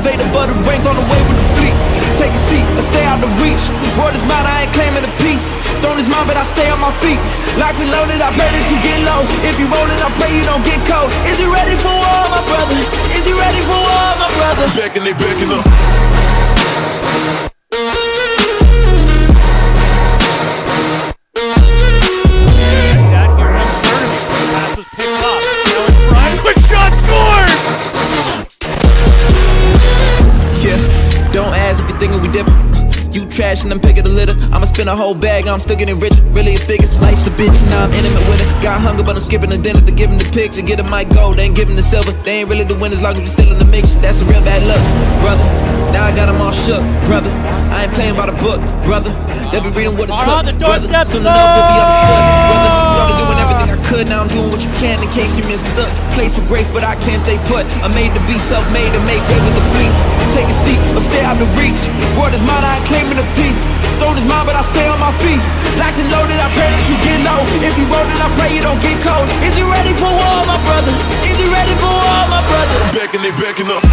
elevator, but the rain's on the way with the fleet. Take a seat, or stay out the reach. Word is mine, I ain't claiming a piece. Throne is mine, but I stay on my feet. Locked and loaded, I pray that you get low. If you rollin', I pray you don't get cold. Is you ready for war, my brother? Is you ready for war, my brother? Backing, they backing up. Quick shot, scored! Yeah, don't ask if you thinking we different. You trash and I'm picking the litter. I'ma spend a whole bag, I'm still getting rich. Really it figures, life's the bitch, now I'm intimate with it. Got hunger but I'm skipping the dinner to give him the picture. Get him my gold, they ain't giving the silver. They ain't really the winners long as you still in the mix. That's a real bad luck, brother. Now I got them all shook, brother. I ain't playing by the book, brother. They'll be reading what it took, brother. Soon enough we'll be understood, brother. Started doing everything I could, now I'm doing what you can in case you mistook. Place with grace but I can't stay put. I'm made to be self-made and make way with the fleet. Take a seat or stay out of reach. Word is mine, I ain't claiming a piece. Throne is mine, but I stay on my feet. Locked and loaded, I pray that you get low. If you roll it, I pray you don't get cold. Is you ready for war, my brother? Is you ready for war, my brother? Backing, they backing up.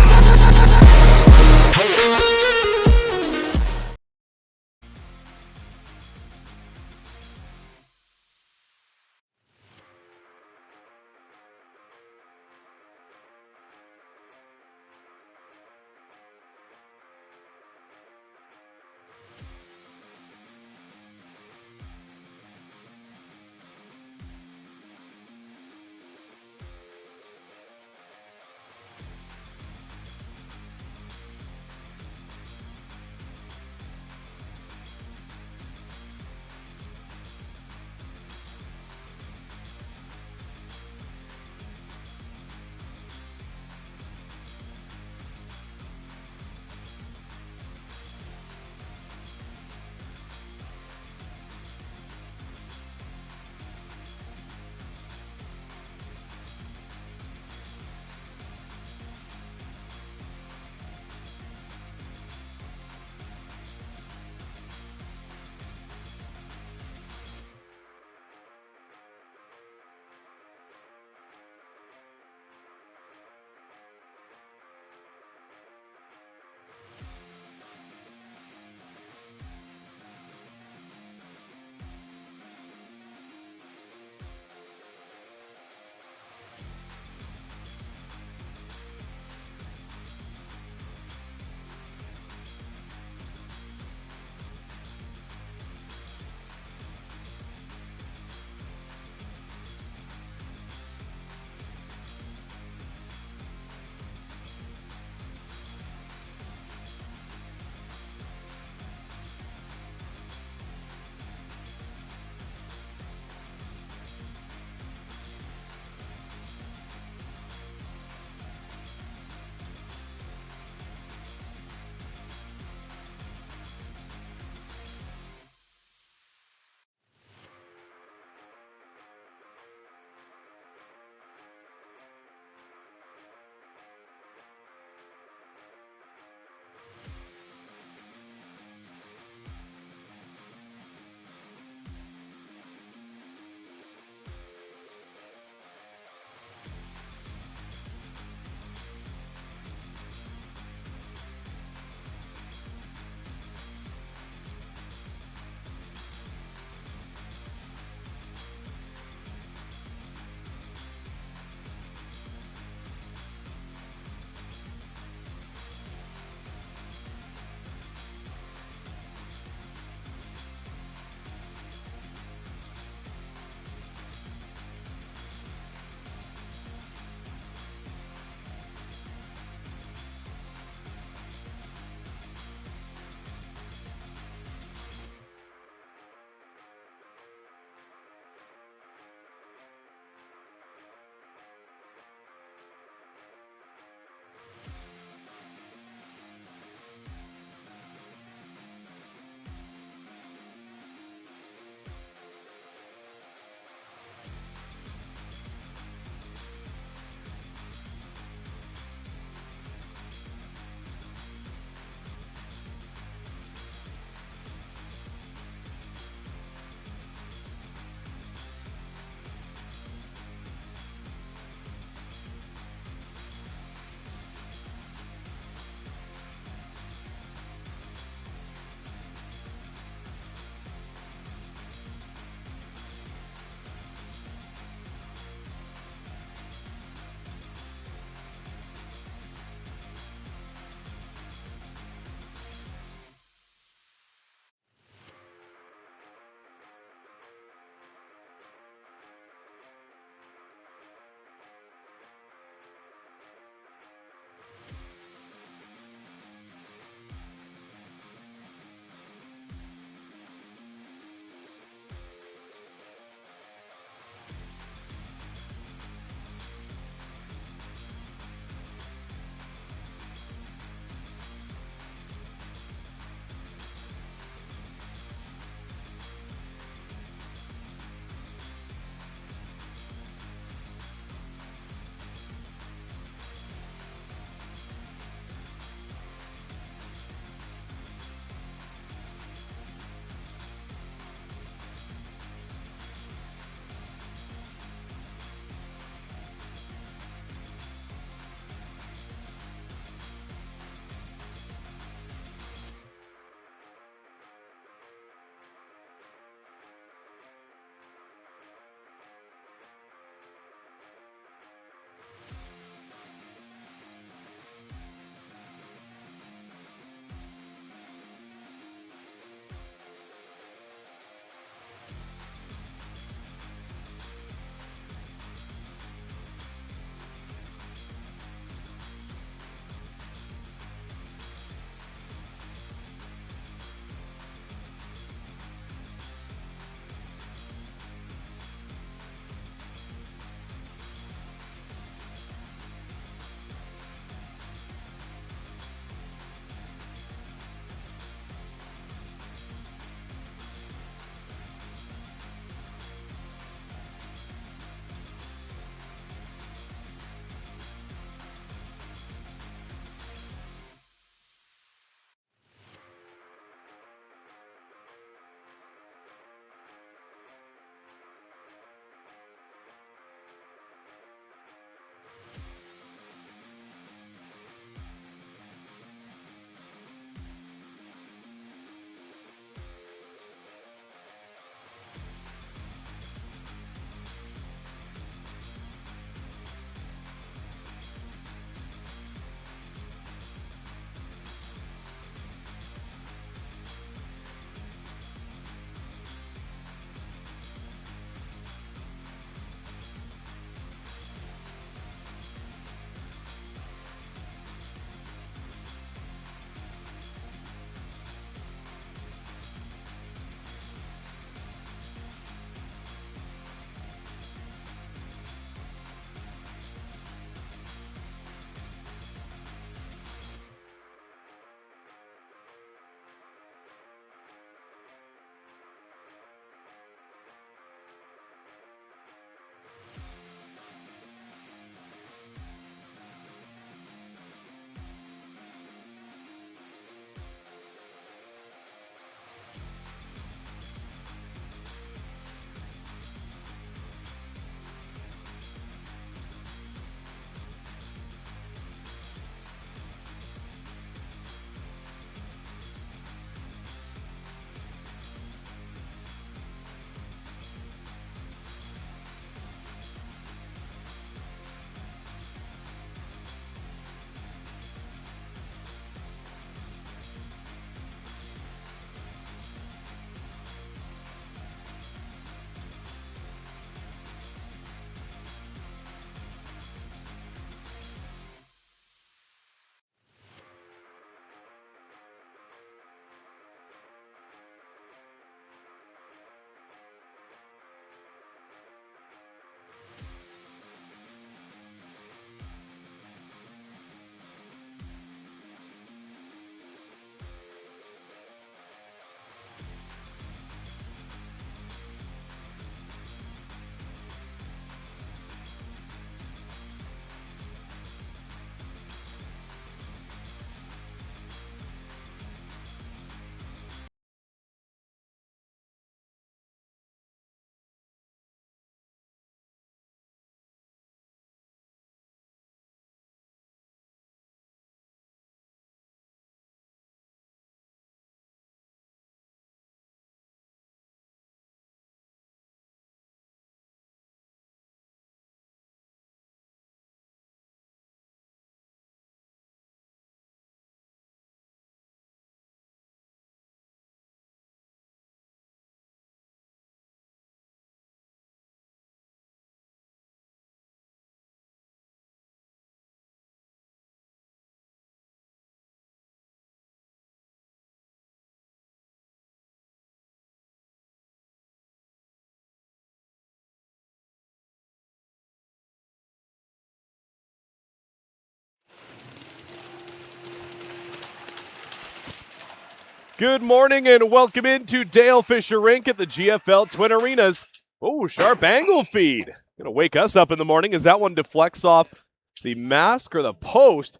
Good morning and welcome into Dale Fisher Rink at the GFL Twin Arenas. Oh, sharp angle feed. Gonna wake us up in the morning as that one deflects off the mask or the post.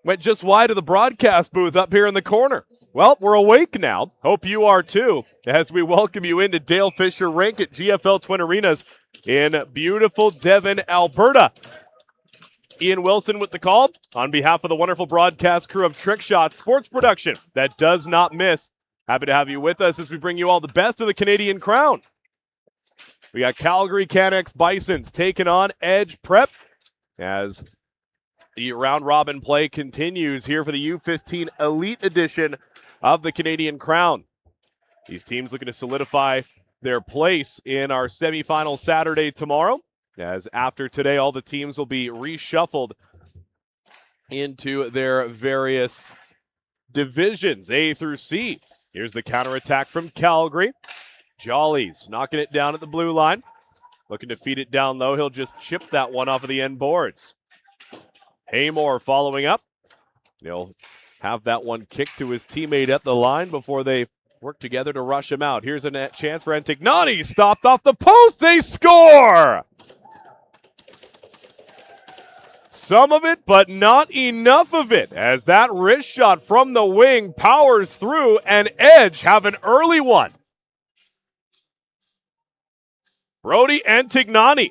Went just wide of the broadcast booth up here in the corner. Well, we're awake now. Hope you are too, as we welcome you into Dale Fisher Rink at GFL Twin Arenas in beautiful Devon, Alberta. Ian Wilson with the call on behalf of the wonderful broadcast crew of Trick Shot Sports Production that does not miss. Happy to have you with us as we bring you all the best of the Canadian crown. We got Calgary Cannex Bisons taking on Edge Prep as the round-robin play continues here for the U15 Elite Edition of the Canadian Crown. These teams looking to solidify their place in our semifinal Saturday tomorrow, as after today all the teams will be reshuffled into their various divisions, A through C. Here's the counterattack from Calgary. Jollies knocking it down at the blue line. Looking to feed it down low. He'll just chip that one off of the end boards. Haymore following up. They'll have that one kicked to his teammate at the line before they work together to rush him out. Here's a net chance for Antignani. Stopped off the post. They score! Some of it, but not enough of it, as that wrist shot from the wing powers through, and Edge have an early one. Brody Antignani,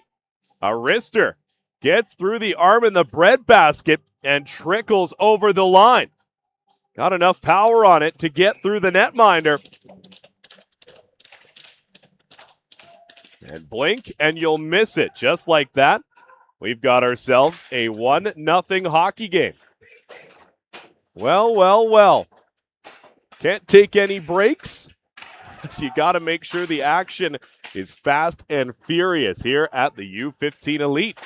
a wrister, gets through the arm in the breadbasket and trickles over the line. Got enough power on it to get through the netminder. And blink and you'll miss it. Just like that, we've got ourselves a 1-0 hockey game. Well. Can't take any breaks. So you got to make sure the action is fast and furious here at the U15 Elite.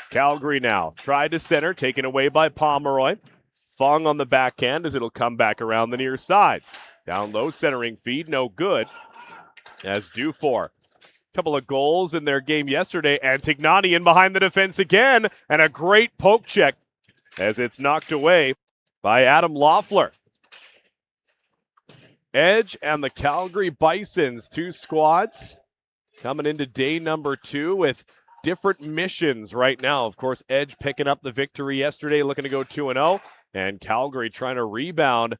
Calgary now tried to center, taken away by Pomeroy. Fong on the backhand as it'll come back around the near side. Down low, centering feed, no good. As Dufour. Couple of goals in their game yesterday. Antignani in behind the defense again. And a great poke check as it's knocked away by Adam Loeffler. Edge and the Calgary Bisons, two squads coming into day number 2 with different missions right now. Of course, Edge picking up the victory yesterday, looking to go 2-0. And Calgary trying to rebound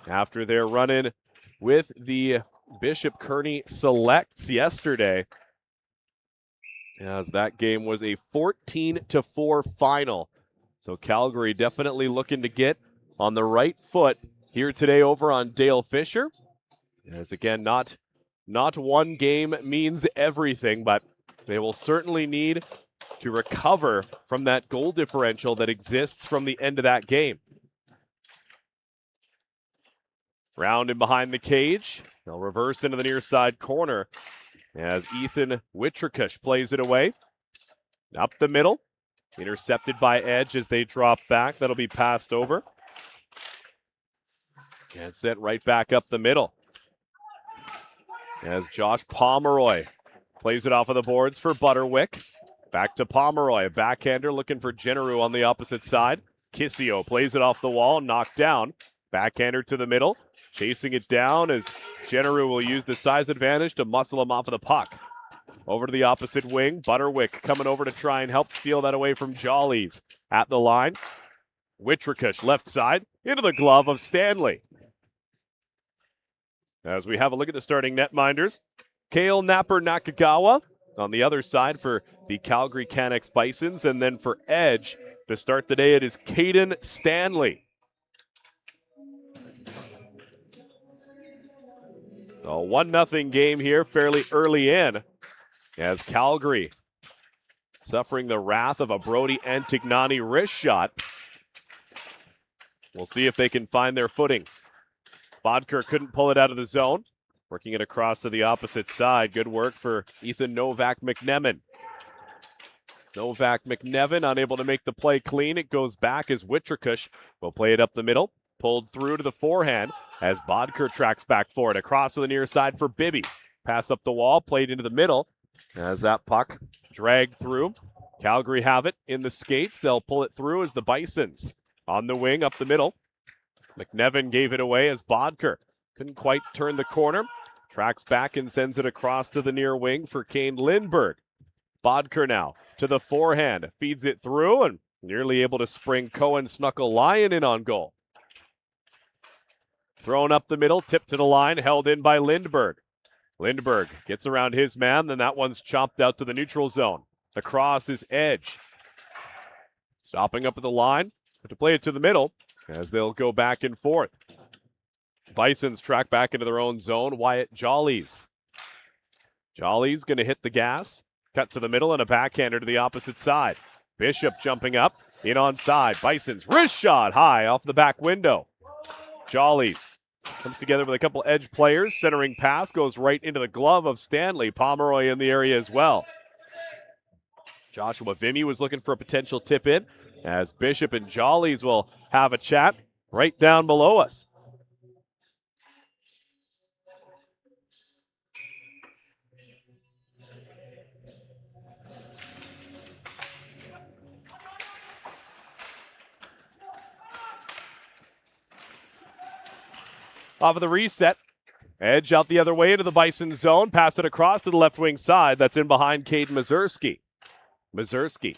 after their run-in with the Bishop Kearney Selects yesterday, as that game was a 14-4 final. So Calgary definitely looking to get on the right foot here today over on Dale Fisher. As again, not one game means everything, but they will certainly need to recover from that goal differential that exists from the end of that game. Round in behind the cage. They'll reverse into the near side corner as Ethan Witrikush plays it away. Up the middle. Intercepted by Edge as they drop back. That'll be passed over. And sent right back up the middle. As Josh Pomeroy plays it off of the boards for Butterwick. Back to Pomeroy, a backhander looking for Generu on the opposite side. Kissio plays it off the wall, knocked down. Backhander to the middle, chasing it down as Generu will use the size advantage to muscle him off of the puck. Over to the opposite wing, Butterwick coming over to try and help steal that away from Jollies. At the line, Witrikush left side, into the glove of Stanley. As we have a look at the starting netminders, Kale Napper Nakagawa on the other side for the Calgary Cannex Bisons, and then for Edge to start the day, it is Caden Stanley. A 1-0 game here fairly early in as Calgary suffering the wrath of a Brody Antignani wrist shot. We'll see if they can find their footing. Bodker couldn't pull it out of the zone. Working it across to the opposite side. Good work for Ethan Novak McNevin. Novak McNevin unable to make the play clean. It goes back as Witrikush will play it up the middle. Pulled through to the forehand as Bodker tracks back for it. Across to the near side for Bibby. Pass up the wall, played into the middle. As that puck dragged through. Calgary have it in the skates. They'll pull it through as the Bisons on the wing up the middle. McNevin gave it away as Bodker couldn't quite turn the corner. Tracks back and sends it across to the near wing for Kane Lindberg. Bodker now to the forehand, feeds it through and nearly able to spring Cohen Snuckle Lyon in on goal. Thrown up the middle, tipped to the line, held in by Lindberg. Lindberg gets around his man, then that one's chopped out to the neutral zone. The cross is Edge. Stopping up at the line, but to play it to the middle as they'll go back and forth. Bisons track back into their own zone. Wyatt Jollies. Jollies going to hit the gas. Cut to the middle and a backhander to the opposite side. Bishop jumping up, in onside. Bisons, wrist shot high off the back window. Jollies comes together with a couple edge players. Centering pass goes right into the glove of Stanley. Pomeroy in the area as well. Joshua Vimy was looking for a potential tip in as Bishop and Jollies will have a chat right down below us. Off of the reset. Edge out the other way into the Bison zone. Pass it across to the left wing side. That's in behind Cade Mazurski. Mazurski.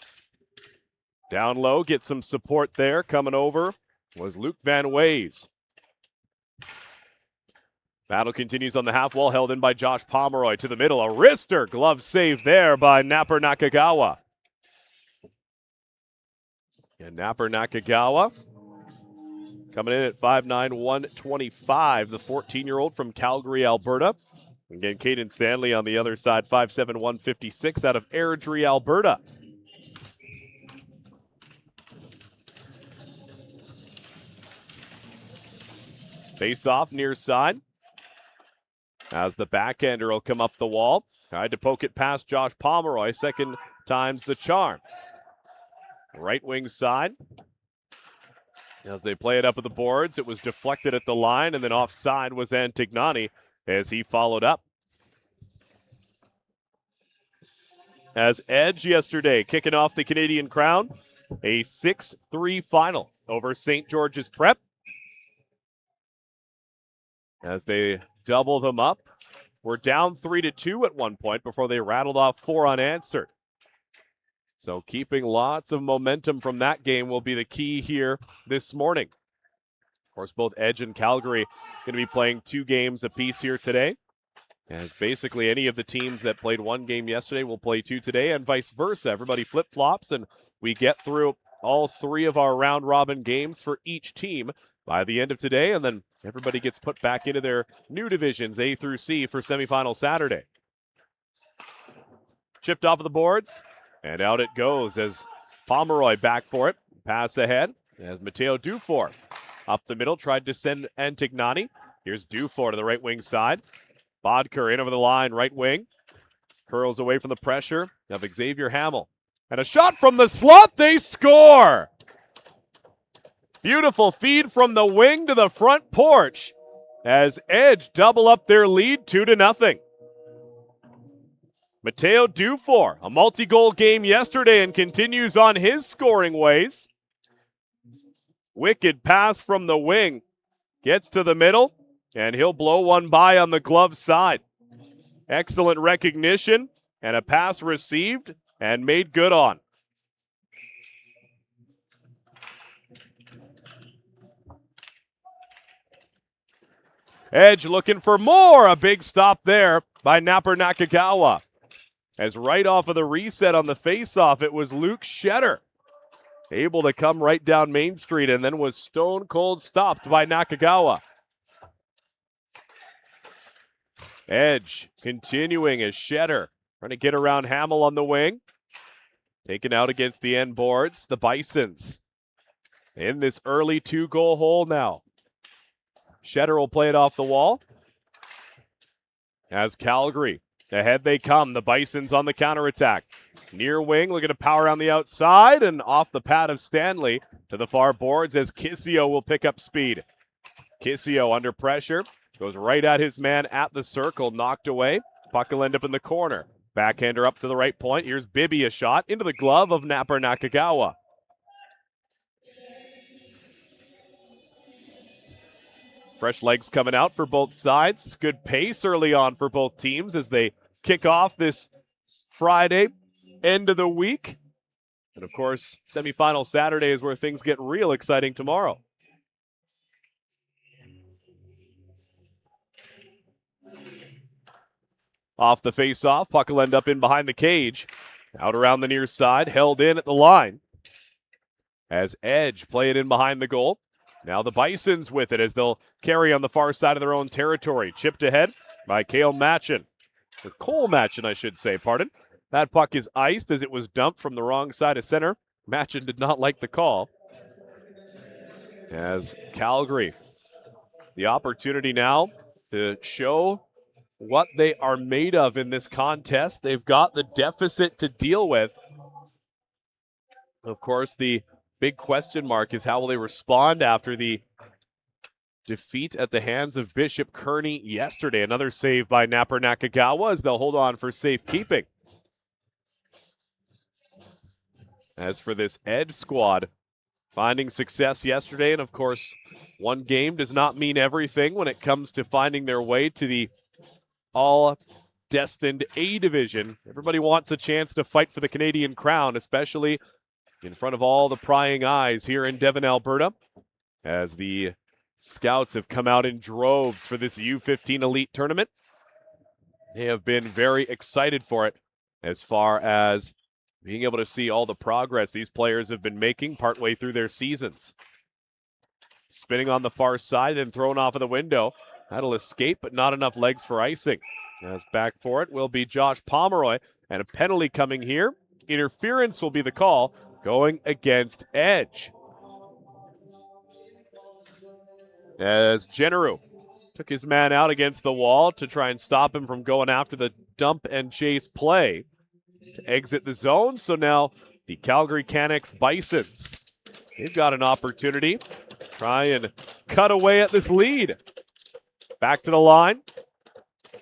Down low, gets some support there. Coming over was Luke Van Ways. Battle continues on the half wall, held in by Josh Pomeroy to the middle. A wrister, glove save there by Napper Nakagawa. And Napper Nakagawa coming in at 5'9", 125, the 14-year-old from Calgary, Alberta. Again, Caden Stanley on the other side, 5'7", 156 out of Airdrie, Alberta. Face off near side. As the backhander will come up the wall. Tried to poke it past Josh Pomeroy. Second time's the charm. Right wing side. As they play it up at the boards, it was deflected at the line, and then offside was Antignani as he followed up. As Edge yesterday kicking off the Canadian Crown, a 6-3 final over St. George's Prep. As they double them up, we're down 3-2 at one point before they rattled off 4 unanswered. So keeping lots of momentum from that game will be the key here this morning. Of course, both Edge and Calgary going to be playing 2 games apiece here today. As basically any of the teams that played 1 game yesterday will play 2 today and vice versa. Everybody flip-flops and we get through all 3 of our round-robin games for each team by the end of today, and then everybody gets put back into their new divisions, A through C, for semifinal Saturday. Chipped off of the boards. And out it goes as Pomeroy back for it. Pass ahead as Mateo Dufour up the middle. Tried to send Antignani. Here's Dufour to the right wing side. Bodker in over the line, right wing. Curls away from the pressure of Xavier Hamill. And a shot from the slot. They score! Beautiful feed from the wing to the front porch as Edge double up their lead 2-0. Mateo Dufour, a multi-goal game yesterday and continues on his scoring ways. Wicked pass from the wing. Gets to the middle, and he'll blow one by on the glove side. Excellent recognition, and a pass received and made good on. Edge looking for more. A big stop there by Napper Nakagawa. As right off of the reset on the face-off, it was Luke Shetter. Able to come right down Main Street and then was stone cold stopped by Nakagawa. Edge continuing as Shetter trying to get around Hamill on the wing. Taken out against the end boards. The Bisons in this early 2-goal hole now. Shetter will play it off the wall. As Calgary, ahead they come. The Bisons on the counterattack. Near wing, looking to power on the outside and off the pad of Stanley to the far boards as Kissio will pick up speed. Kissio under pressure. Goes right at his man at the circle. Knocked away. Puck will end up in the corner. Backhander up to the right point. Here's Bibby, a shot into the glove of Napper Nakagawa. Fresh legs coming out for both sides. Good pace early on for both teams as they kick off this Friday, end of the week. And of course, semifinal Saturday is where things get real exciting tomorrow. Off the face-off, puck will end up in behind the cage. Out around the near side, held in at the line. As Edge play it in behind the goal. Now the Bisons with it as they'll carry on the far side of their own territory. Chipped ahead by Cole Matchin, I should say, pardon. That puck is iced as it was dumped from the wrong side of center. Matchin did not like the call. As Calgary, the opportunity now to show what they are made of in this contest. They've got the deficit to deal with. Of course, the big question mark is how will they respond after the defeat at the hands of Bishop Kearney yesterday. Another save by Napper Nakagawa as they'll hold on for safekeeping. As for this Ed squad, finding success yesterday, and of course, one game does not mean everything when it comes to finding their way to the all-destined A division. Everybody wants a chance to fight for the Canadian crown, especially in front of all the prying eyes here in Devon, Alberta, as the scouts have come out in droves for this U15 Elite tournament. They have been very excited for it as far as being able to see all the progress these players have been making partway through their seasons. Spinning on the far side, then thrown off of the window. That'll escape, but not enough legs for icing. As back for it will be Josh Pomeroy, and a penalty coming here. Interference will be the call, going against Edge. As Generu took his man out against the wall to try and stop him from going after the dump and chase play to exit the zone. So now the Calgary Cannex Bisons, they've got an opportunity to try and cut away at this lead. Back to the line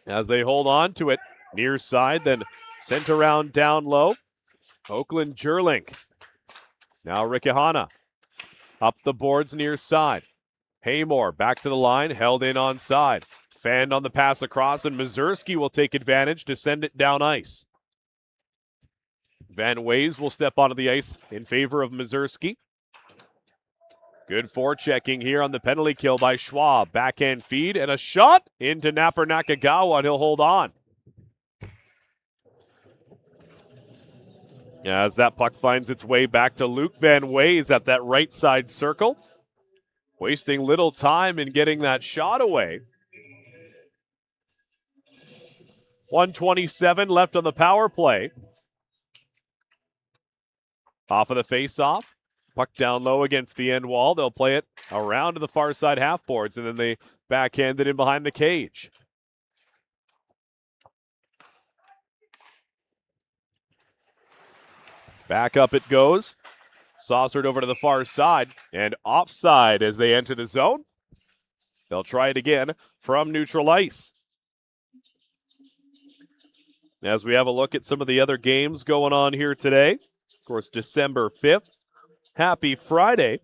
as they hold on to it. Near side, then sent around down low. Oakland Jerlink. Now Rikihana up the boards near side. Haymore back to the line, held in on side. Fanned on the pass across, and Mazurski will take advantage to send it down ice. Van Ways will step onto the ice in favor of Mazurski. Good forechecking here on the penalty kill by Schwab. Backhand feed and a shot into Napper Nakagawa, and he'll hold on. As that puck finds its way back to Luke Van Ways at that right side circle. Wasting little time in getting that shot away. 1:27 left on the power play. Off of the face-off. Puck down low against the end wall. They'll play it around to the far side half boards, and then they backhand it in behind the cage. Back up it goes. Saucered over to the far side, and offside as they enter the zone. They'll try it again from neutral ice. As we have a look at some of the other games going on here today. Of course, December 5th. Happy Friday.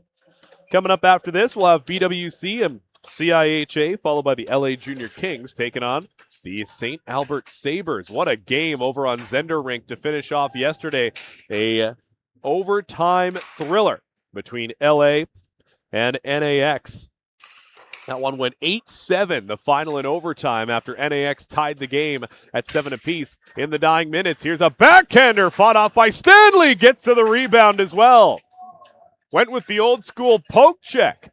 Coming up after this, we'll have BWC and CIHA, followed by the LA Junior Kings, taking on the St. Albert Sabres. What a game over on Zender Rink to finish off yesterday. A overtime thriller between LA and NAX. That one went 8-7, the final in overtime after NAX tied the game at 7 apiece in the dying minutes. Here's a backhander fought off by Stanley. Gets to the rebound as well. Went with the old school poke check.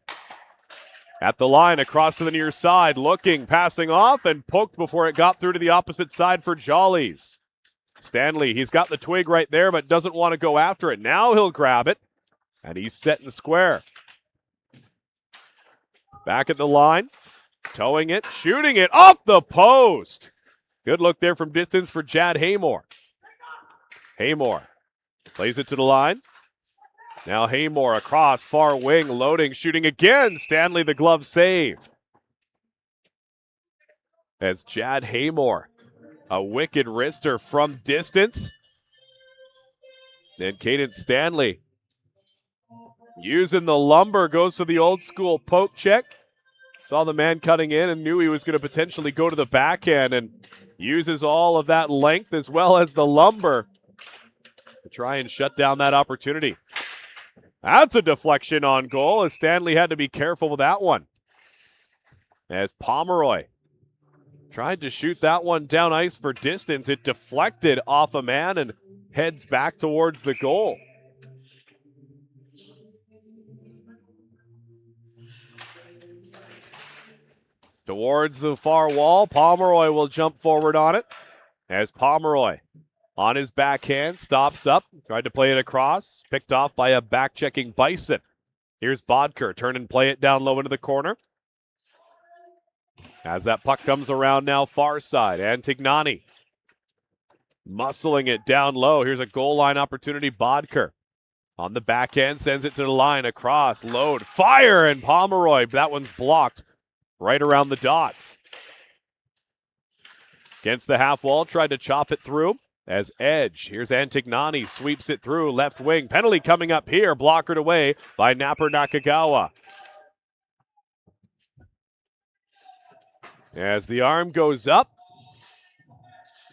At the line across to the near side, looking, passing off, and poked before it got through to the opposite side for Jollies. Stanley, he's got the twig right there, but doesn't want to go after it. Now he'll grab it, and he's set and square. Back at the line, towing it, shooting it off the post. Good look there from distance for Jad Haymore. Haymore plays it to the line. Now Haymore across, far wing, loading, shooting again. Stanley, the glove save. As Jad Haymore, a wicked wrister from distance. Then Caden Stanley using the lumber, goes for the old school poke check. Saw the man cutting in and knew he was going to potentially go to the backhand, and uses all of that length as well as the lumber to try and shut down that opportunity. That's a deflection on goal, as Stanley had to be careful with that one. As Pomeroy tried to shoot that one down ice for distance, it deflected off a man and heads back towards the goal. Towards the far wall, Pomeroy will jump forward on it. As Pomeroy on his backhand stops up, tried to play it across, picked off by a back-checking Bison. Here's Bodker, turn and play it down low into the corner. As that puck comes around now, far side, Antignani muscling it down low. Here's a goal line opportunity, Bodker. On the backhand, sends it to the line, across, load, fire, and Pomeroy, that one's blocked right around the dots. Against the half wall, tried to chop it through. As Edge, here's Antignani, sweeps it through, left wing. Penalty coming up here, blockered away by Napper Nakagawa. As the arm goes up,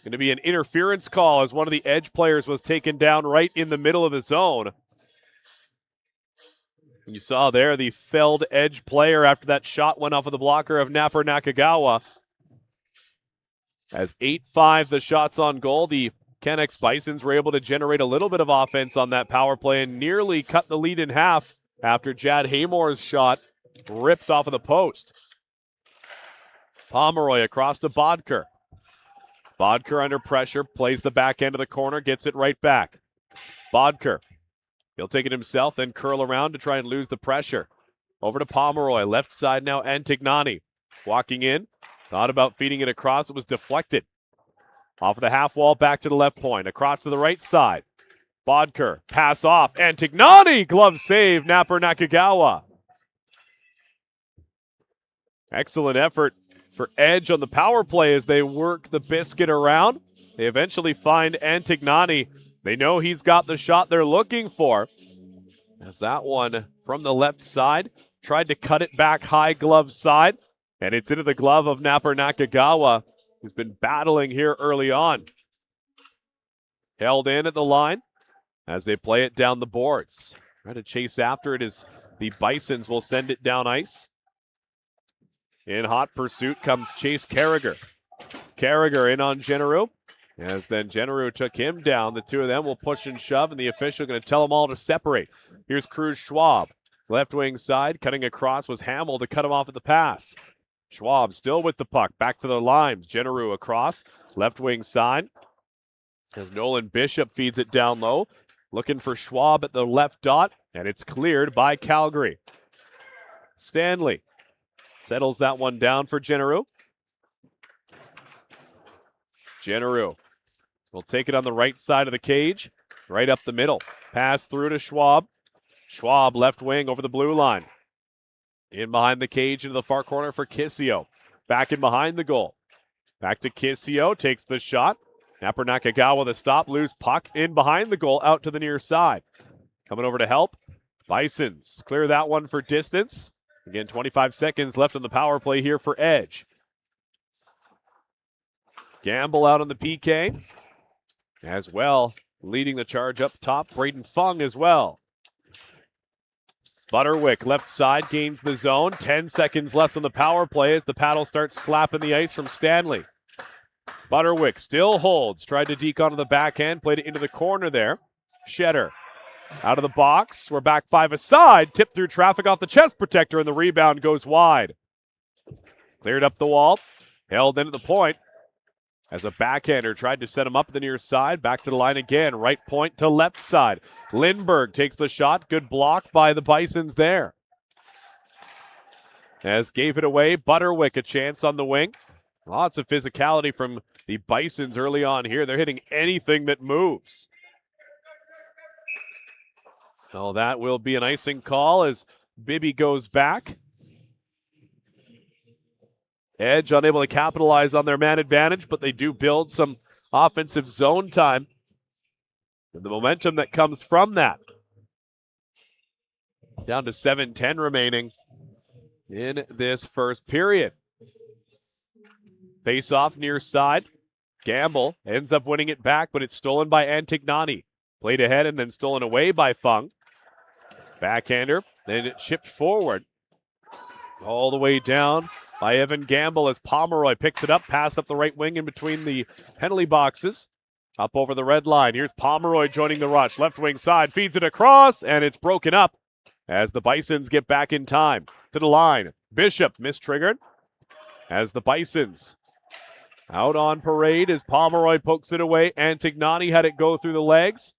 going to be an interference call as one of the Edge players was taken down right in the middle of the zone. You saw there the felled Edge player after that shot went off of the blocker of Napper Nakagawa. As 8-5 the shots on goal, the Cannex Bisons were able to generate a little bit of offense on that power play and nearly cut the lead in half after Jad Haymore's shot ripped off of the post. Pomeroy across to Bodker. Bodker under pressure, plays the back end of the corner, gets it right back. Bodker, he'll take it himself, then curl around to try and lose the pressure. Over to Pomeroy, left side now, Antignani. Walking in, thought about feeding it across, it was deflected. Off of the half wall, back to the left point, across to the right side. Bodker, pass off, Antignani, glove save, Napper Nakagawa. Excellent effort for Edge on the power play as they work the biscuit around. They eventually find Antignani. They know he's got the shot they're looking for. As that one from the left side, tried to cut it back high glove side, and it's into the glove of Napper Nakagawa, who's been battling here early on. Held in at the line as they play it down the boards. Try to chase after it as the Bisons will send it down ice. In hot pursuit comes Chase Carragher. Carragher in on Genereux. As then Genereux took him down. The two of them will push and shove, and the official going to tell them all to separate. Here's Cruz Schwab. Left wing side, cutting across was Hamill to cut him off at the pass. Schwab still with the puck. Back to the line. Genereux across. Left wing side. As Nolan Bishop feeds it down low. Looking for Schwab at the left dot, and it's cleared by Calgary. Stanley settles that one down for Genereux. Genereux will take it on the right side of the cage, right up the middle. Pass through to Schwab. Schwab left wing over the blue line. In behind the cage into the far corner for Kissio. Back in behind the goal. Back to Kissio, takes the shot. Napper Nakagawa the stop, loose puck in behind the goal, out to the near side. Coming over to help. Bisons clear that one for distance. Again, 25 seconds left on the power play here for Edge. Gamble out on the PK. As well, leading the charge up top, Braden Fung as well. Butterwick, left side, gains the zone. 10 seconds left on the power play as the paddle starts slapping the ice from Stanley. Butterwick still holds. Tried to deke onto the backhand, played it into the corner there. Shedder out of the box. We're back 5 aside. Tipped through traffic off the chest protector, and the rebound goes wide. Cleared up the wall. Held into the point. As a backhander tried to set him up the near side. Back to the line again. Right point to left side. Lindbergh takes the shot. Good block by the Bisons there. As gave it away. Butterwick a chance on the wing. Lots of physicality from the Bisons early on here. They're hitting anything that moves. So that will be an icing call as Bibby goes back. Edge unable to capitalize on their man advantage, but they do build some offensive zone time. And the momentum that comes from that. Down to 7:10 remaining in this first period. Face off near side. Gamble ends up winning it back, but it's stolen by Antignani. Played ahead and then stolen away by Fung. Backhander, then it chipped forward. All the way down by Evan Gamble as Pomeroy picks it up, pass up the right wing in between the penalty boxes. Up over the red line. Here's Pomeroy joining the rush. Left wing side, feeds it across, and it's broken up as the Bisons get back in time. To the line. Bishop mistriggered as the Bisons out on parade as Pomeroy pokes it away. Antignani had it go through the legs.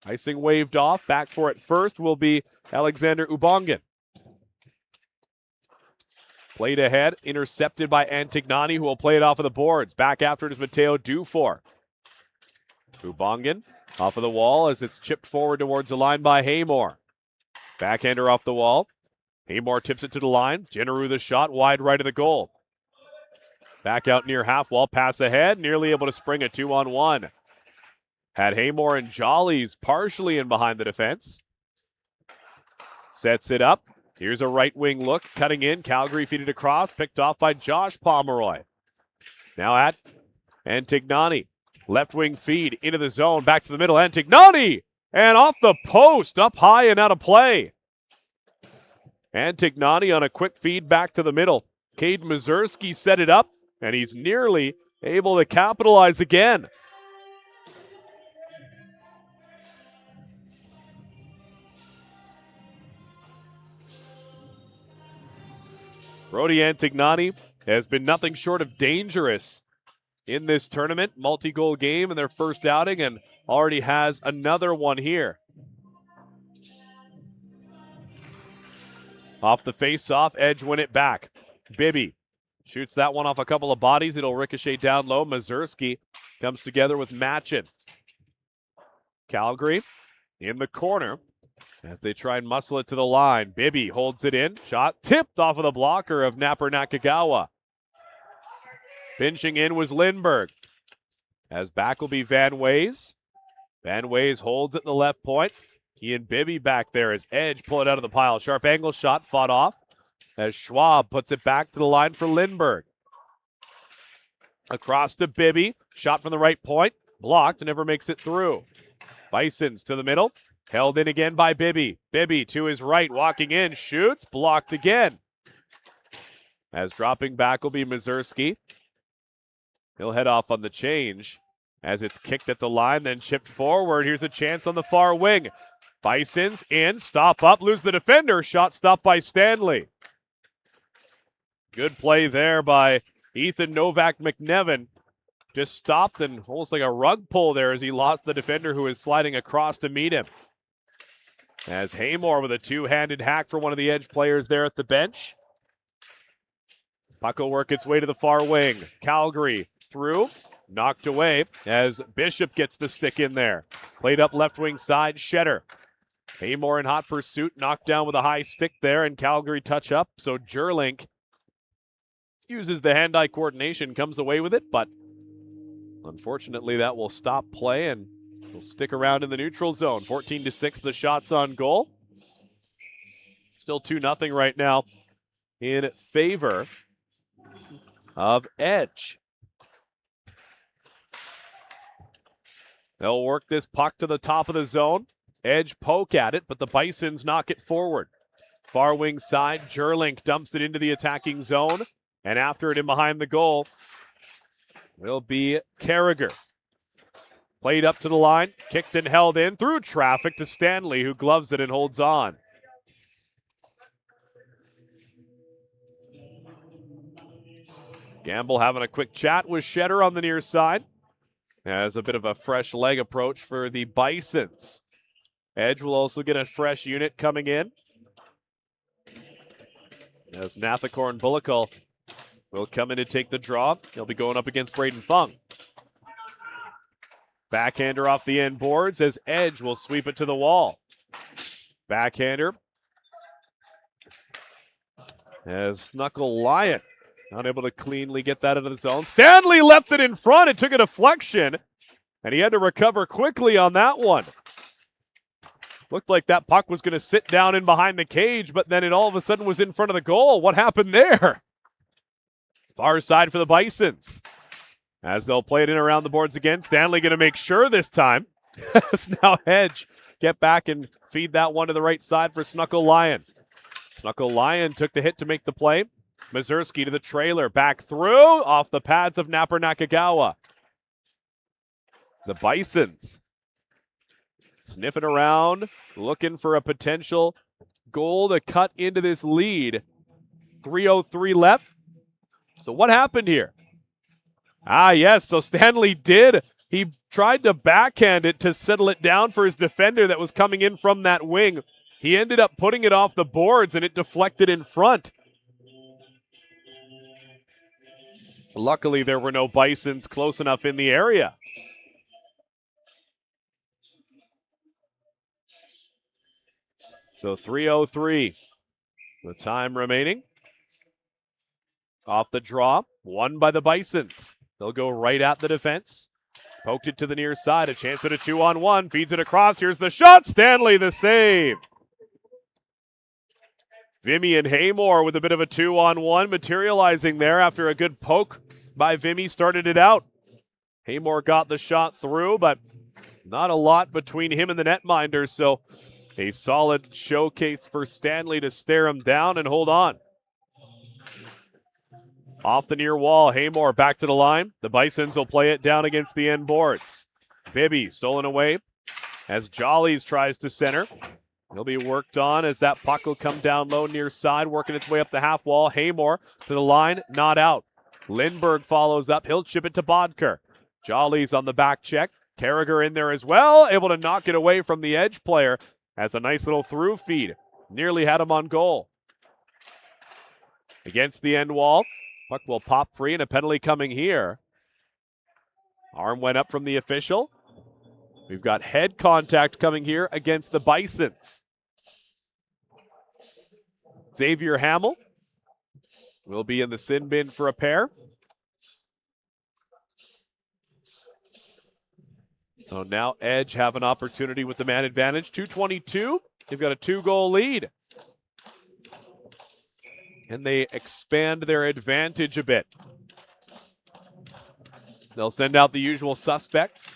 Icing waved off. Back for it first will be Alexander Ubongan. Played ahead, intercepted by Antignani, who will play it off of the boards. Back after it is Mateo Dufour. Ubongan off of the wall as it's chipped forward towards the line by Haymore. Backhander off the wall. Haymore tips it to the line. Jenneru the shot wide right of the goal. Back out near half wall, pass ahead, nearly able to spring a 2-on-1. Had Haymore and Jollies partially in behind the defense. Sets it up. Here's a right wing look, cutting in. Calgary feed it across, picked off by Josh Pomeroy. Now at Antignani. Left wing feed into the zone, back to the middle. Antignani! And off the post, up high and out of play. Antignani on a quick feed back to the middle. Cade Mazurski set it up, and he's nearly able to capitalize again. Brody Antignani has been nothing short of dangerous in this tournament. Multi-goal game in their first outing and already has another one here. Off the face-off, Edge win it back. Bibby shoots that one off a couple of bodies. It'll ricochet down low. Mazurski comes together with Machin. Calgary in the corner as they try and muscle it to the line. Bibby holds it in. Shot tipped off of the blocker of Napper Nakagawa. Pinching in was Lindbergh. As back will be Van Ways. Van Ways holds at the left point. He and Bibby back there as Edge pull it out of the pile. Sharp angle shot fought off as Schwab puts it back to the line for Lindbergh. Across to Bibby. Shot from the right point. Blocked and never makes it through. Bisons to the middle. Held in again by Bibby. Bibby to his right, walking in, shoots, blocked again. As dropping back will be Mazurski. He'll head off on the change as it's kicked at the line, then chipped forward. Here's a chance on the far wing. Bisons in, stop up, lose the defender. Shot stopped by Stanley. Good play there by Ethan Novak McNevin. Just stopped and almost like a rug pull there as he lost the defender who was sliding across to meet him. As Haymore with a two-handed hack for one of the Edge players there at the bench. Puck will work its way to the far wing. Calgary through, knocked away as Bishop gets the stick in there. Played up left wing side, Shetter. Haymore in hot pursuit, knocked down with a high stick there, and Calgary touch up. So Jerlink uses the hand-eye coordination, comes away with it, but unfortunately that will stop play and will stick around in the neutral zone. 14-6 the shots on goal. Still 2-0 right now in favor of Edge. They'll work this puck to the top of the zone. Edge poke at it, but the Bisons knock it forward. Far wing side, Jerlink dumps it into the attacking zone, and after it in behind the goal will be Carragher. Played up to the line, kicked and held in through traffic to Stanley, who gloves it and holds on. Gamble having a quick chat with Shetter on the near side. Has a bit of a fresh leg approach for the Bisons. Edge will also get a fresh unit coming in. As Nathakorn Bullockall will come in to take the draw. He'll be going up against Braden Fung. Backhander off the end boards as Edge will sweep it to the wall. Backhander as Snuckle Lyon unable to cleanly get that into the zone. Stanley left it in front. It took a deflection, and he had to recover quickly on that one. Looked like that puck was going to sit down in behind the cage, but then it all of a sudden was in front of the goal. What happened there? Far side for the Bisons. As they'll play it in around the boards again. Stanley going to make sure this time. As now Hedge get back and feed that one to the right side for Snuckle Lion. Snuckle Lion took the hit to make the play. Mazurski to the trailer. Back through. Off the pads of Napper Nakagawa. The Bisons sniffing around, looking for a potential goal to cut into this lead. 3:03 left. So what happened here? Yes, so Stanley did. He tried to backhand it to settle it down for his defender that was coming in from that wing. He ended up putting it off the boards and it deflected in front. Luckily, there were no Bisons close enough in the area. So 3:03, the time remaining. Off the draw, won by the Bisons. They'll go right at the defense. Poked it to the near side, a chance at a 2-on-1, feeds it across. Here's the shot, Stanley the save. Vimy and Haymore with a bit of a 2-on-1 materializing there after a good poke by Vimy started it out. Haymore got the shot through, but not a lot between him and the netminder, so a solid showcase for Stanley to stare him down and hold on. Off the near wall, Haymore back to the line. The Bisons will play it down against the end boards. Bibby stolen away as Jollies tries to center. He'll be worked on as that puck will come down low near side, working its way up the half wall. Haymore to the line, not out. Lindbergh follows up. He'll chip it to Bodker. Jollies on the back check. Carragher in there as well, able to knock it away from the edge player as a nice little through feed. Nearly had him on goal. Against the end wall. Puck will pop free and a penalty coming here. Arm went up from the official. We've got head contact coming here against the Bisons. Xavier Hamill will be in the sin bin for a pair. So now Edge have an opportunity with the man advantage. 2:22. They've got a 2-goal lead. And they expand their advantage a bit. They'll send out the usual suspects.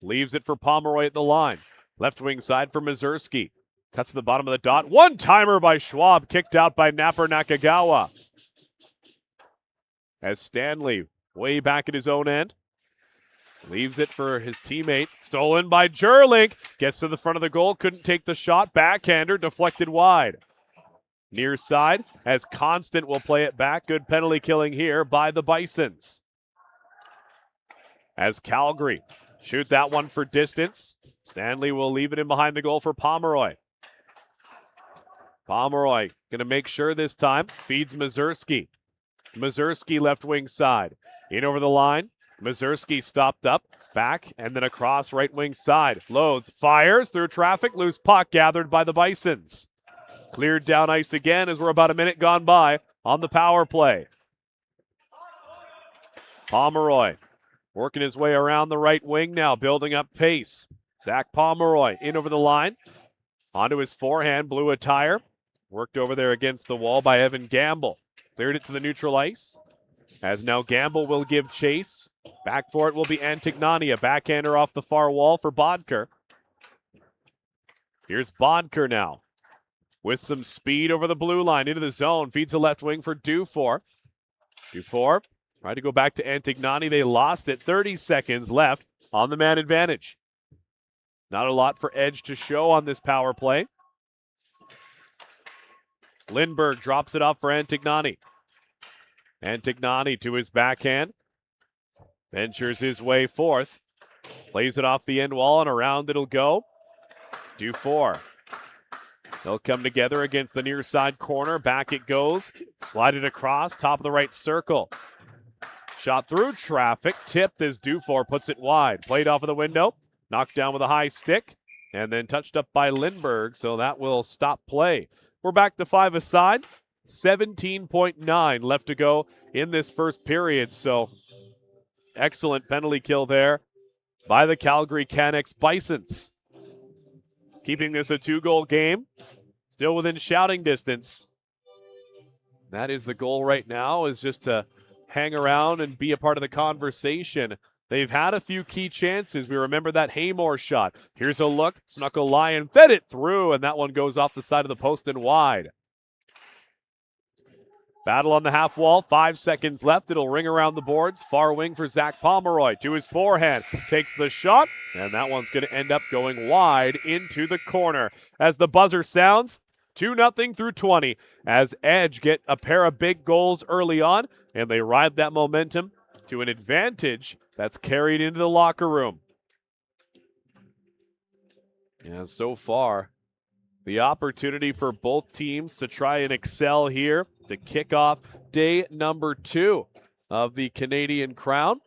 Leaves it for Pomeroy at the line. Left wing side for Mazurski. Cuts to the bottom of the dot. One-timer by Schwab. Kicked out by Napper Nakagawa. As Stanley way back at his own end. Leaves it for his teammate. Stolen by Jerlink. Gets to the front of the goal. Couldn't take the shot. Backhander deflected wide. Near side as Constant will play it back. Good penalty killing here by the Bisons. As Calgary shoot that one for distance. Stanley will leave it in behind the goal for Pomeroy. Pomeroy going to make sure this time. Feeds Mazurski. Mazurski left wing side. In over the line. Mazurski stopped up. Back and then across right wing side. Loads. Fires through traffic. Loose puck gathered by the Bisons. Cleared down ice again as we're about a minute gone by on the power play. Pomeroy working his way around the right wing now, building up pace. Zach Pomeroy in over the line. Onto his forehand, blew a tire. Worked over there against the wall by Evan Gamble. Cleared it to the neutral ice. As now Gamble will give chase. Back for it will be Antignani, a backhander off the far wall for Bodker. Here's Bodker now. With some speed over the blue line into the zone. Feeds the left wing for Dufour. Dufour tried to go back to Antignani. They lost it. 30 seconds left on the man advantage. Not a lot for Edge to show on this power play. Lindbergh drops it off for Antignani. Antignani to his backhand. Ventures his way forth. Plays it off the end wall and around it'll go. Dufour. They'll come together against the near side corner. Back it goes. Slide it across. Top of the right circle. Shot through traffic. Tipped as Dufour puts it wide. Played off of the window. Knocked down with a high stick. And then touched up by Lindbergh. So that will stop play. We're back to 5-a-side. 17.9 left to go in this first period. So excellent penalty kill there by the Calgary Cannex Bisons. keeping this a 2-goal game. Still within shouting distance. That is the goal right now, is just to hang around and be a part of the conversation. They've had a few key chances. We remember that Haymore shot. Here's a look. Snuckle Lion fed it through, and that one goes off the side of the post and wide. Battle on the half wall. 5 seconds left. It'll ring around the boards. Far wing for Zach Pomeroy. To his forehand. Takes the shot, and that one's going to end up going wide into the corner. As the buzzer sounds, 2-0 through 20. As Edge get a pair of big goals early on, and they ride that momentum to an advantage that's carried into the locker room. And so far, the opportunity for both teams to try and excel here to kick off day number 2 of the Canadian Crown.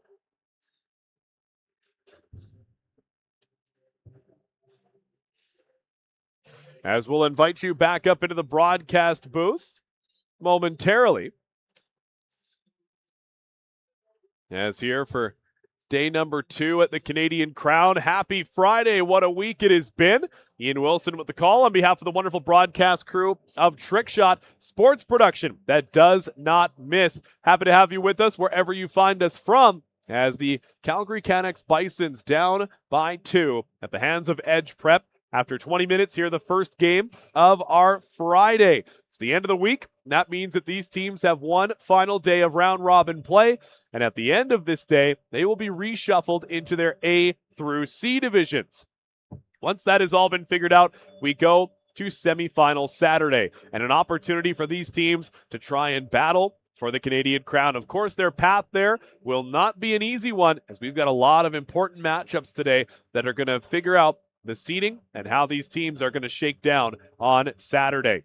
As we'll invite you back up into the broadcast booth momentarily. As here for day number 2 at the Canadian Crown. Happy Friday. What a week it has been. Ian Wilson with the call on behalf of the wonderful broadcast crew of Trickshot Sports Production that does not miss. Happy to have you with us wherever you find us from, as the Calgary Cannex Bisons down by 2 at the hands of Edge Prep. After 20 minutes here, the first game of our Friday. It's the end of the week. And that means that these teams have one final day of round-robin play. And at the end of this day, they will be reshuffled into their A through C divisions. Once that has all been figured out, we go to semifinal Saturday. And an opportunity for these teams to try and battle for the Canadian Crown. Of course, their path there will not be an easy one, as we've got a lot of important matchups today that are going to figure out the seeding and how these teams are going to shake down on Saturday.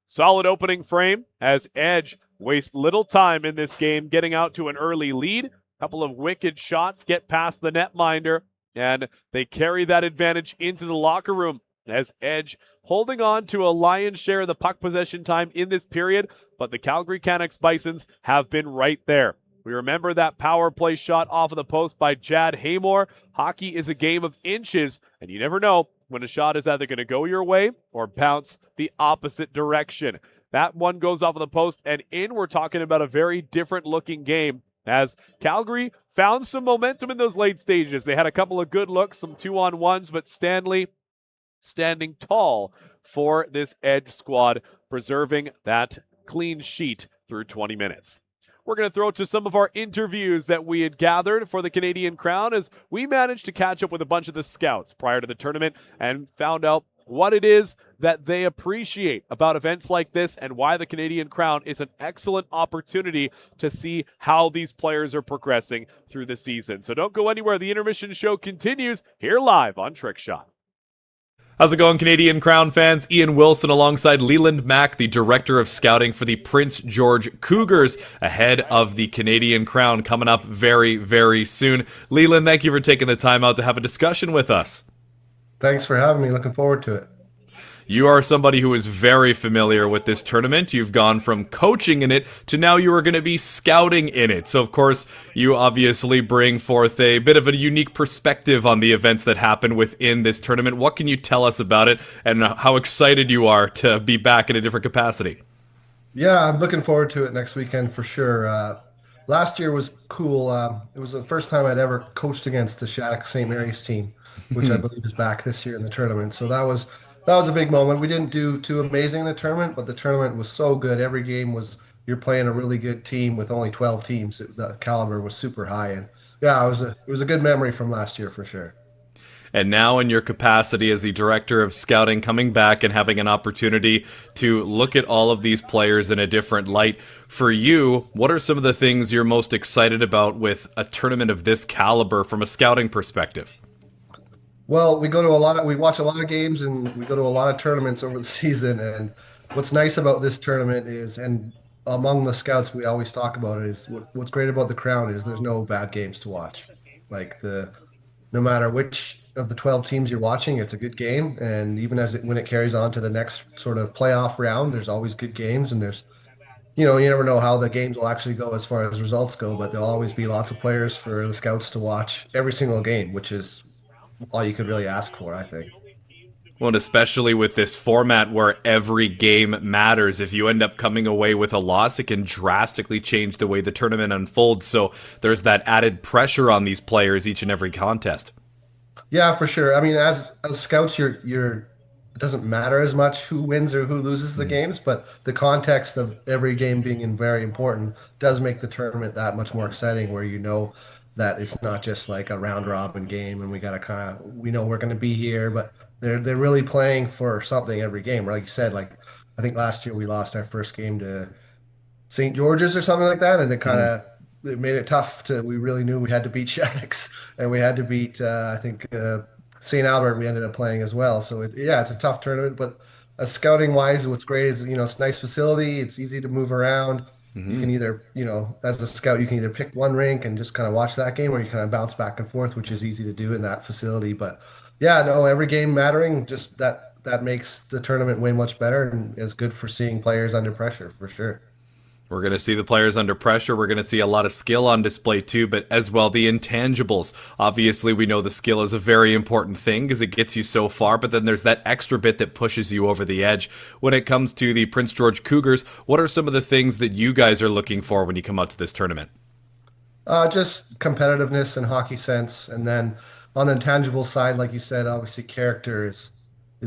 Solid opening frame as Edge wastes little time in this game getting out to an early lead. A couple of wicked shots get past the netminder, and they carry that advantage into the locker room as Edge holding on to a lion's share of the puck possession time in this period, but the Calgary Cannex Bisons have been right there. We remember that power play shot off of the post by Jad Haymore. Hockey is a game of inches, and you never know when a shot is either going to go your way or bounce the opposite direction. That one goes off of the post and in. We're talking about a very different looking game, as Calgary found some momentum in those late stages. They had a couple of good looks, some 2-on-1s, but Stanley standing tall for this Edge squad, preserving that clean sheet through 20 minutes. We're going to throw to some of our interviews that we had gathered for the Canadian Crown, as we managed to catch up with a bunch of the scouts prior to the tournament and found out what it is that they appreciate about events like this and why the Canadian Crown is an excellent opportunity to see how these players are progressing through the season. So don't go anywhere. The intermission show continues here live on Trickshot. How's it going, Canadian Crown fans? Ian Wilson alongside Leland Mack, the Director of Scouting for the Prince George Cougars, ahead of the Canadian Crown coming up very, very soon. Leland, thank you for taking the time out to have a discussion with us. Thanks for having me. Looking forward to it. You are somebody who is very familiar with this tournament. You've gone from coaching in it to now you are going to be scouting in it. So, of course, you obviously bring forth a bit of a unique perspective on the events that happen within this tournament. What can you tell us about it and how excited you are to be back in a different capacity? Yeah, I'm looking forward to it next weekend for sure. Last year was cool. It was the first time I'd ever coached against the Shattuck St. Mary's team, which I believe is back this year in the tournament. So that was a big moment. We didn't do too amazing in the tournament, but the tournament was so good. Every game was, you're playing a really good team with only 12 teams. The caliber was super high, and yeah, it was a good memory from last year for sure. And now in your capacity as the Director of Scouting, coming back and having an opportunity to look at all of these players in a different light. For you, what are some of the things you're most excited about with a tournament of this caliber from a scouting perspective? Well, we watch a lot of games and we go to a lot of tournaments over the season. And what's nice about this tournament is, and among the scouts, we always talk about it, is what's great about the Crown is there's no bad games to watch. No matter which of the 12 teams you're watching, it's a good game. And even when it carries on to the next sort of playoff round, there's always good games. And there's, you never know how the games will actually go as far as results go, but there'll always be lots of players for the scouts to watch every single game, which is all you could really ask for, I think. Well, and especially with this format where every game matters. If you end up coming away with a loss, it can drastically change the way the tournament unfolds. So there's that added pressure on these players each and every contest. Yeah, for sure. I mean, as scouts, you're it doesn't matter as much who wins or who loses the games, but the context of every game being very important does make the tournament that much more exciting. Where you know that it's not just like a round robin game, and we got to we know we're going to be here, but they're really playing for something every game. Like you said, like I think last year we lost our first game to St. George's or something like that, and it made it tough to. We really knew we had to beat Shattuck's, and we had to beat I think St. Albert. We ended up playing as well. So yeah, it's a tough tournament, but scouting wise, what's great is it's a nice facility. It's easy to move around. You can either as a scout you can either pick one rink and just kind of watch that game, or you kind of bounce back and forth, which is easy to do in that facility. But yeah, no, every game mattering, just that makes the tournament way much better and is good for seeing players under pressure for sure. We're going to see the players under pressure. We're going to see a lot of skill on display too, but as well the intangibles. Obviously, we know the skill is a very important thing because it gets you so far, but then there's that extra bit that pushes you over the edge. When it comes to the Prince George Cougars, what are some of the things that you guys are looking for when you come out to this tournament? Just competitiveness and hockey sense, and then on the intangible side, like you said, obviously character is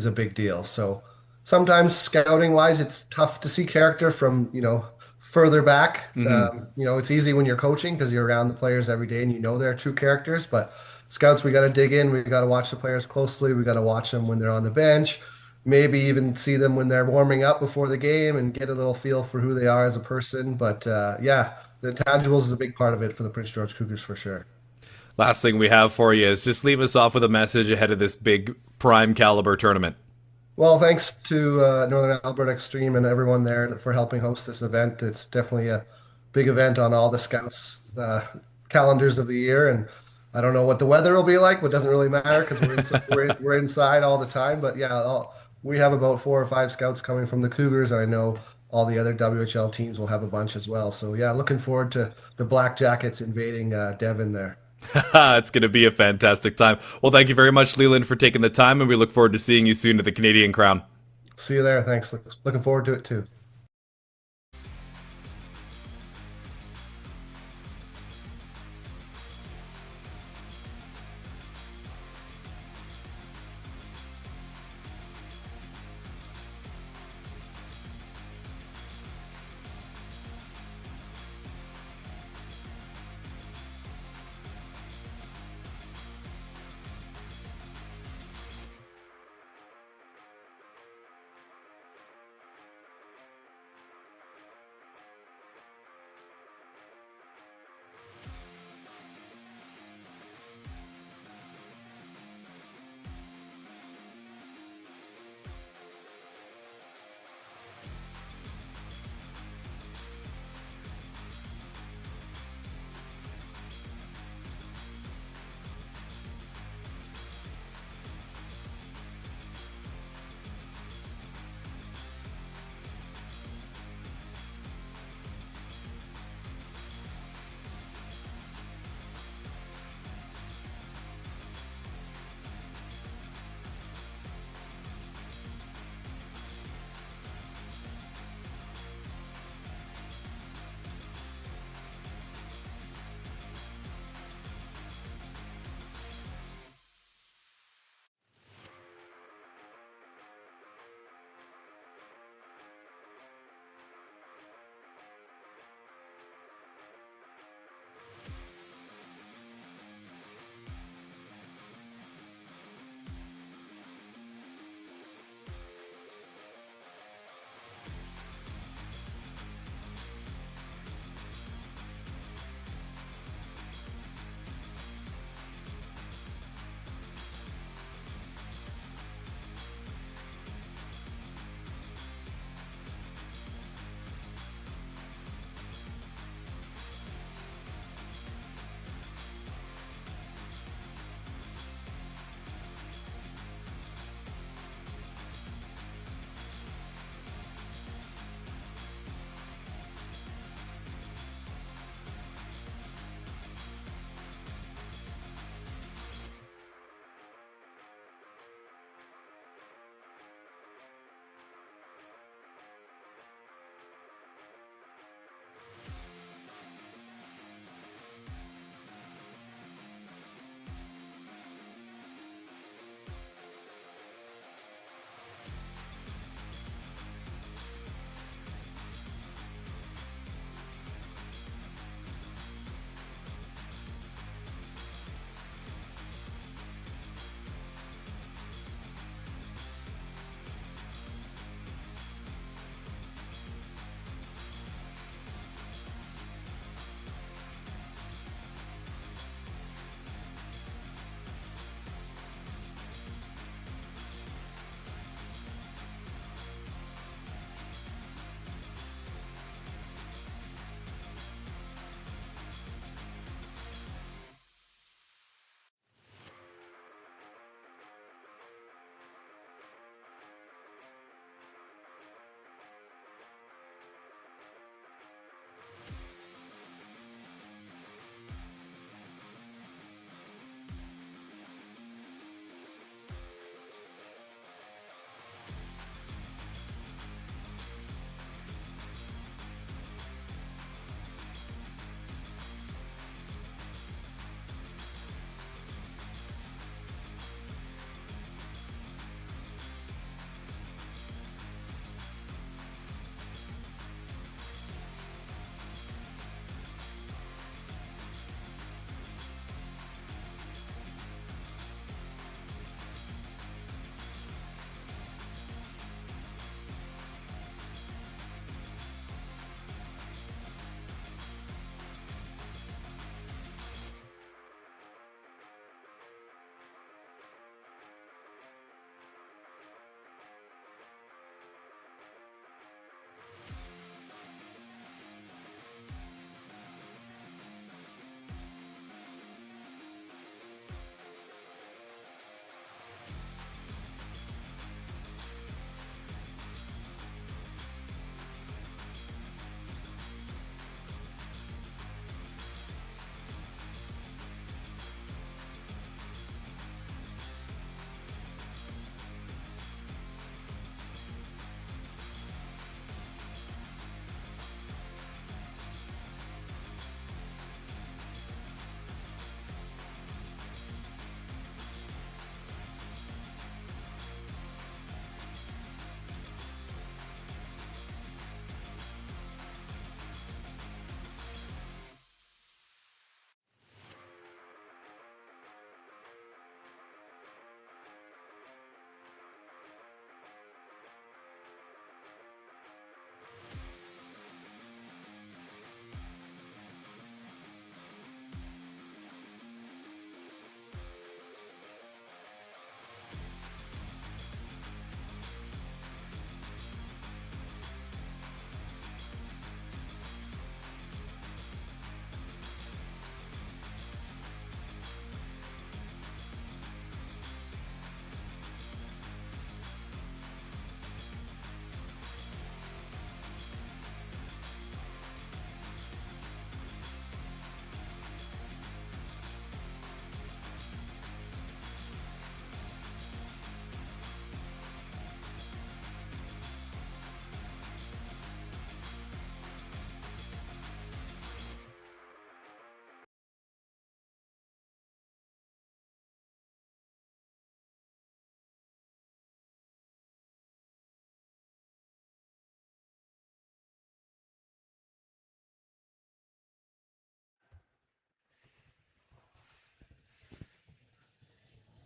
a big deal. So sometimes scouting wise, it's tough to see character from further back. It's easy when you're coaching because you're around the players every day and they're true characters. But scouts, we got to dig in. We got to watch the players closely. We got to watch them when they're on the bench, maybe even see them when they're warming up before the game and get a little feel for who they are as a person. But yeah, the intangibles is a big part of it for the Prince George Cougars for sure. Last thing we have for you is just leave us off with a message ahead of this big prime caliber tournament. Well, thanks to Northern Alberta Extreme and everyone there for helping host this event. It's definitely a big event on all the scouts' calendars of the year, and I don't know what the weather will be like, but it doesn't really matter because we're inside all the time. But yeah, we have about 4 or 5 scouts coming from the Cougars, and I know all the other WHL teams will have a bunch as well. So yeah, looking forward to the Black Jackets invading Devon there. It's going to be a fantastic time. Well, thank you very much, Leland, for taking the time, and we look forward to seeing you soon at the Canadian Crown. See you there. Thanks. Looking forward to it too.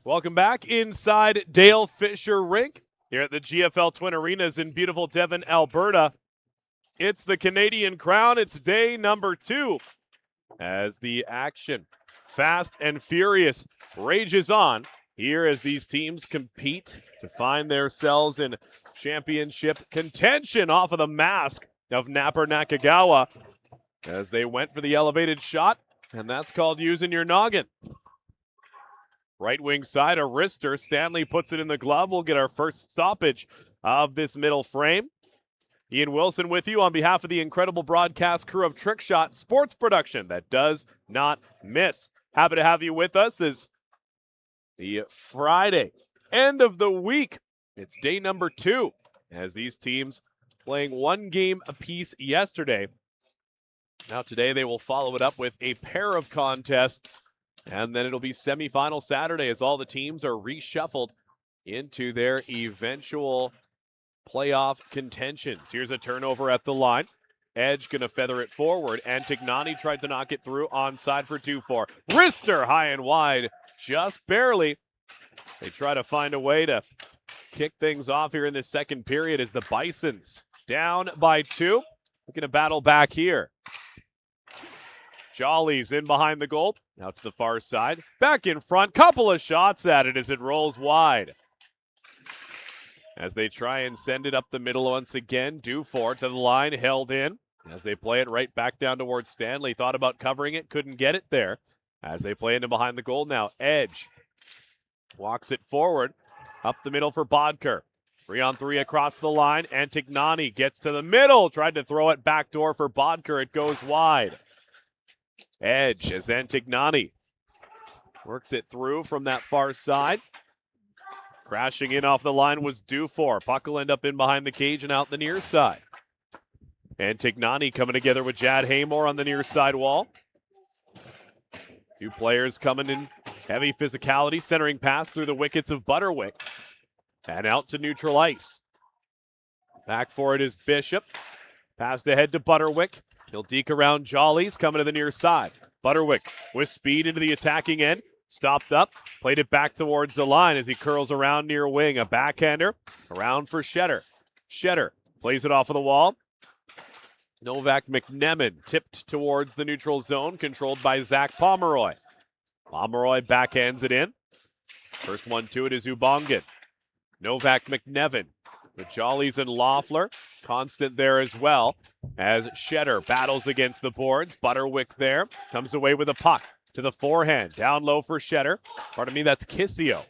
Welcome back inside Dale Fisher Rink here at the GFL Twin Arenas in beautiful Devon, Alberta. It's the Canadian Crown. It's day number 2 as the action, fast and furious, rages on here as these teams compete to find themselves in championship contention off of the mask of Napper Nakagawa as they went for the elevated shot, and that's called using your noggin. Right wing side, a wrister. Stanley puts it in the glove. We'll get our first stoppage of this middle frame. Ian Wilson with you on behalf of the incredible broadcast crew of Trick Shot Sports Production that does not miss. Happy to have you with us as the Friday end of the week. It's day number 2 as these teams playing one game apiece yesterday. Now today they will follow it up with a pair of contests, and then it'll be semifinal Saturday as all the teams are reshuffled into their eventual playoff contentions. Here's a turnover at the line. Edge going to feather it forward. Antignani tried to knock it through onside for 2-4. Wrister high and wide, just barely. They try to find a way to kick things off here in this second period as the Bisons down by 2. Looking to battle back here. Jolly's in behind the goal. Out to the far side. Back in front. Couple of shots at it as it rolls wide. As they try and send it up the middle once again. Dufour to the line, held in. As they play it right back down towards Stanley. Thought about covering it, couldn't get it there. As they play into behind the goal now. Edge walks it forward. Up the middle for Bodker. 3-on-3 across the line. Antignani gets to the middle. Tried to throw it backdoor for Bodker. It goes wide. Edge as Antignani works it through from that far side. Crashing in off the line was Dufour. Puck will end up in behind the cage and out the near side. Antignani coming together with Jad Haymore on the near side wall. Two players coming in heavy physicality, centering pass through the wickets of Butterwick. And out to neutral ice. Back for it is Bishop. Passed ahead to Butterwick. He'll deke around Jolly's coming to the near side. Butterwick with speed into the attacking end. Stopped up, played it back towards the line as he curls around near wing. A backhander around for Shetter. Shetter plays it off of the wall. Novak McNemin tipped towards the neutral zone, controlled by Zach Pomeroy. Pomeroy backhands it in. First one to it is Ubongan. Novak McNevin with Jollies and Loeffler. Constant there as well as Shetter battles against the boards. Butterwick there comes away with a puck. To the forehand, down low for Shetter. Pardon me, that's Kissio.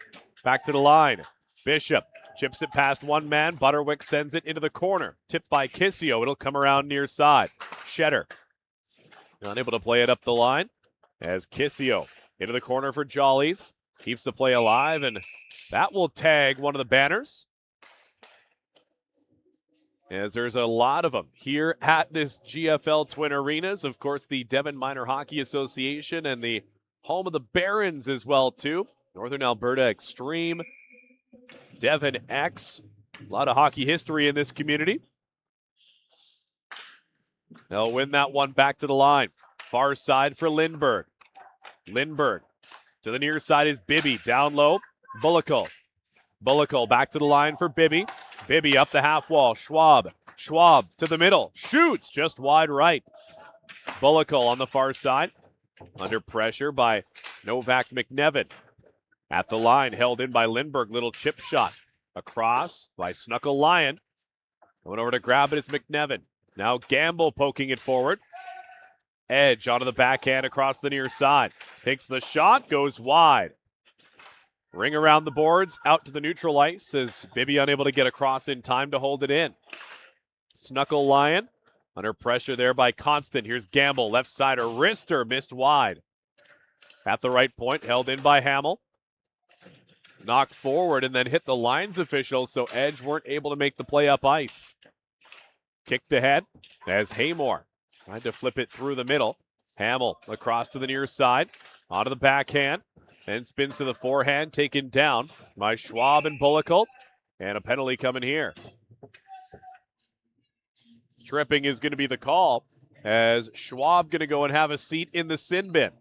Back to the line. Bishop chips it past one man. Butterwick sends it into the corner. Tipped by Kissio. It'll come around near side. Shetter unable to play it up the line as Kissio into the corner for Jollies. Keeps the play alive, and that will tag one of the banners. As there's a lot of them here at this GFL Twin Arenas. Of course, the Devon Minor Hockey Association and the home of the Barons as well, too. Northern Alberta Extreme, Devon X. A lot of hockey history in this community. They'll win that one back to the line. Far side for Lindbergh. Lindbergh to the near side is Bibby. Down low, Bullicle. Bullicle back to the line for Bibby. Bibby up the half wall. Schwab. Schwab to the middle. Shoots just wide right. Bullicle on the far side. Under pressure by Novak McNevin. At the line, held in by Lindbergh. Little chip shot. Across by Snuckle Lyon. Going over to grab it is McNevin. Now Gamble poking it forward. Edge onto the backhand across the near side. Takes the shot, goes wide. Ring around the boards, out to the neutral ice as Bibby unable to get across in time to hold it in. Snuckle Lyon under pressure there by Constant. Here's Gamble, left side, a wrister, missed wide. At the right point, held in by Hamill. Knocked forward and then hit the lines official, so Edge weren't able to make the play up ice. Kicked ahead as Haymore tried to flip it through the middle. Hamill across to the near side, onto the backhand. And spins to the forehand, taken down by Schwab and Bullicle. And a penalty coming here. Tripping is going to be the call as Schwab going to go and have a seat in the sin bin.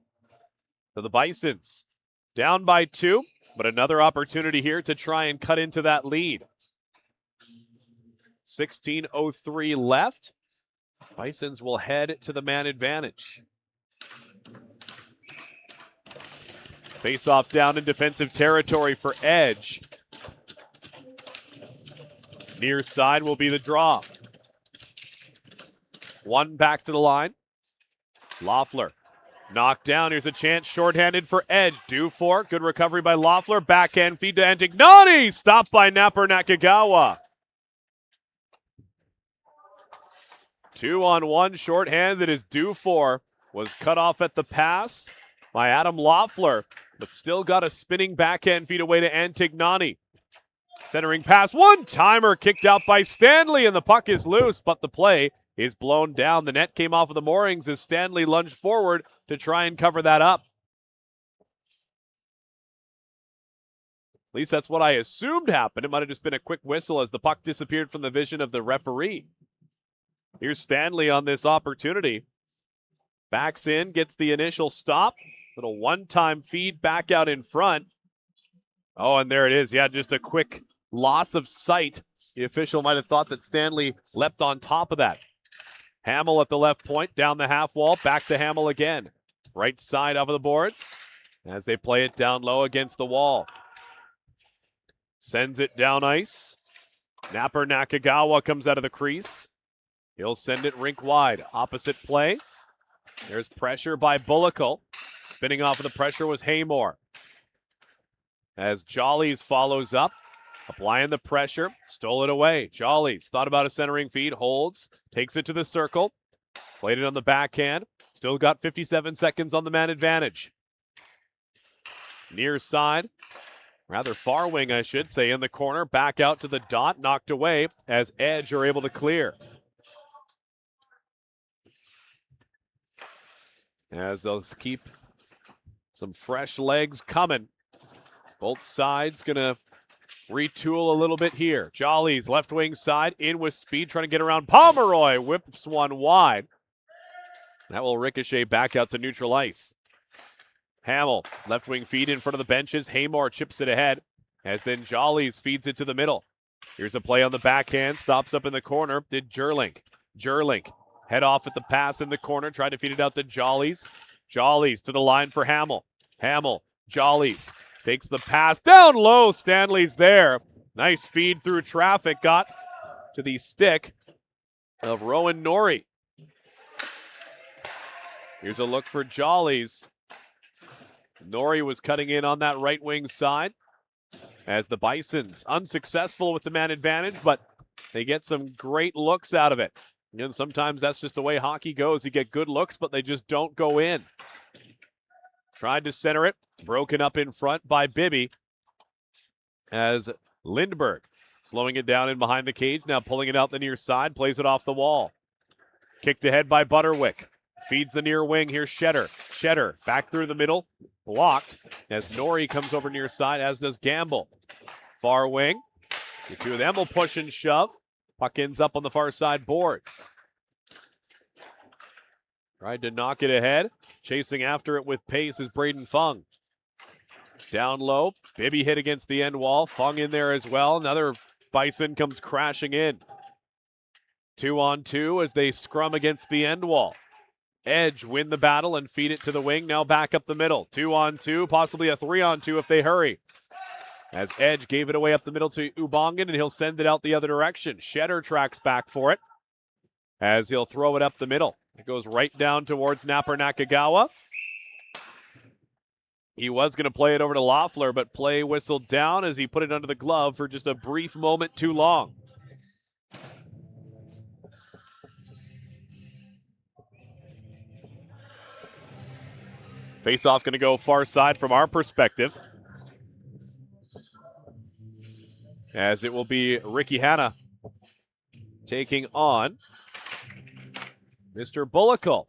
So the Bisons down by 2. But another opportunity here to try and cut into that lead. 16:03 left. Bisons will head to the man advantage. Face-off down in defensive territory for Edge. Near side will be the draw. One back to the line. Loeffler knocked down. Here's a chance. Shorthanded for Edge. Due for. Good recovery by Loeffler. Backhand feed to Antignani. Stopped by Napper Nakagawa. 2-on-1 shorthand that is due for. Was cut off at the pass by Adam Loeffler, but still got a spinning backhand feed away to Antignani. Centering pass, one-timer kicked out by Stanley, and the puck is loose, but the play is blown down. The net came off of the moorings as Stanley lunged forward to try and cover that up. At least that's what I assumed happened. It might have just been a quick whistle as the puck disappeared from the vision of the referee. Here's Stanley on this opportunity. Backs in, gets the initial stop. Little one-time feed back out in front. Oh, and there it is. Yeah, just a quick loss of sight. The official might have thought that Stanley leapt on top of that. Hamill at the left point, down the half wall, back to Hamill again. Right side of the boards as they play it down low against the wall. Sends it down ice. Napper Nakagawa comes out of the crease. He'll send it rink wide. Opposite play. There's pressure by Bullickle. Spinning off of the pressure was Haymore. As Jollies follows up, applying the pressure, stole it away. Jollies thought about a centering feed, holds, takes it to the circle, played it on the backhand, still got 57 seconds on the man advantage. Near side, rather far wing, I should say, in the corner, back out to the dot, knocked away as Edge are able to clear. As they'll keep some fresh legs coming. Both sides going to retool a little bit here. Jolly's left wing side in with speed, trying to get around Pomeroy. Whips one wide. That will ricochet back out to neutral ice. Hamill, left wing feed in front of the benches. Haymore chips it ahead as then Jolly's feeds it to the middle. Here's a play on the backhand. Stops up in the corner. Did Jerlink. Jerlink head off at the pass in the corner. Tried to feed it out to Jollies. Jollies to the line for Hamill. Hamill, Jollies. Takes the pass down low. Stanley's there. Nice feed through traffic. Got to the stick of Rowan Norrie. Here's a look for Jollies. Norrie was cutting in on that right wing side as the Bisons unsuccessful with the man advantage, but they get some great looks out of it. And sometimes that's just the way hockey goes. You get good looks, but they just don't go in. Tried to center it. Broken up in front by Bibby as Lindbergh slowing it down in behind the cage. Now pulling it out the near side. Plays it off the wall. Kicked ahead by Butterwick. Feeds the near wing. Here's Shetter. Shetter back through the middle. Blocked as Norrie comes over near side, as does Gamble. Far wing. The two of them will push and shove. Puck ends up on the far side boards. Tried to knock it ahead. Chasing after it with pace is Braden Fung. Down low. Bibby hit against the end wall. Fung in there as well. Another Bison comes crashing in. 2-on-2 as they scrum against the end wall. Edge win the battle and feed it to the wing. Now back up the middle. 2-on-2, possibly a 3-on-2 if they hurry. As Edge gave it away up the middle to Ubongan, and he'll send it out the other direction. Shetter tracks back for it as he'll throw it up the middle. It goes right down towards Napper Nakagawa. He was going to play it over to Loeffler, but play whistled down as he put it under the glove for just a brief moment too long. Face-off going to go far side from our perspective, as it will be Ricky Hanna taking on Mr. Bullickle.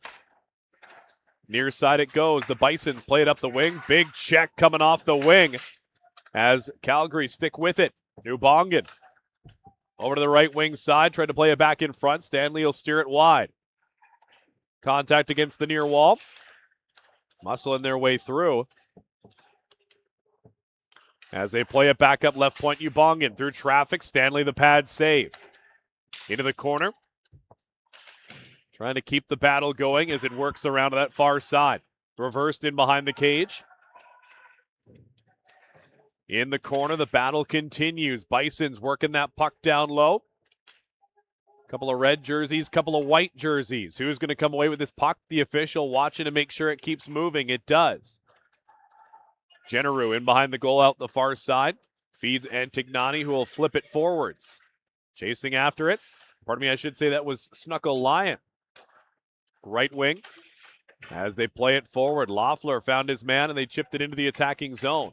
Near side it goes. The Bisons play it up the wing. Big check coming off the wing as Calgary stick with it. Ubongan over to the right wing side. Tried to play it back in front. Stanley will steer it wide. Contact against the near wall. Muscling their way through. As they play it back up left point, Ubongan through traffic. Stanley the pad save. Into the corner. Trying to keep the battle going as it works around to that far side. Reversed in behind the cage. In the corner, the battle continues. Bisons working that puck down low. Couple of red jerseys, couple of white jerseys. Who's going to come away with this puck? The official watching to make sure it keeps moving. It does. Generu in behind the goal out the far side. Feeds Antignani, who will flip it forwards. Chasing after it. Pardon me, I should say that was Snuckle Lion. Right wing. As they play it forward, Loeffler found his man and they chipped it into the attacking zone.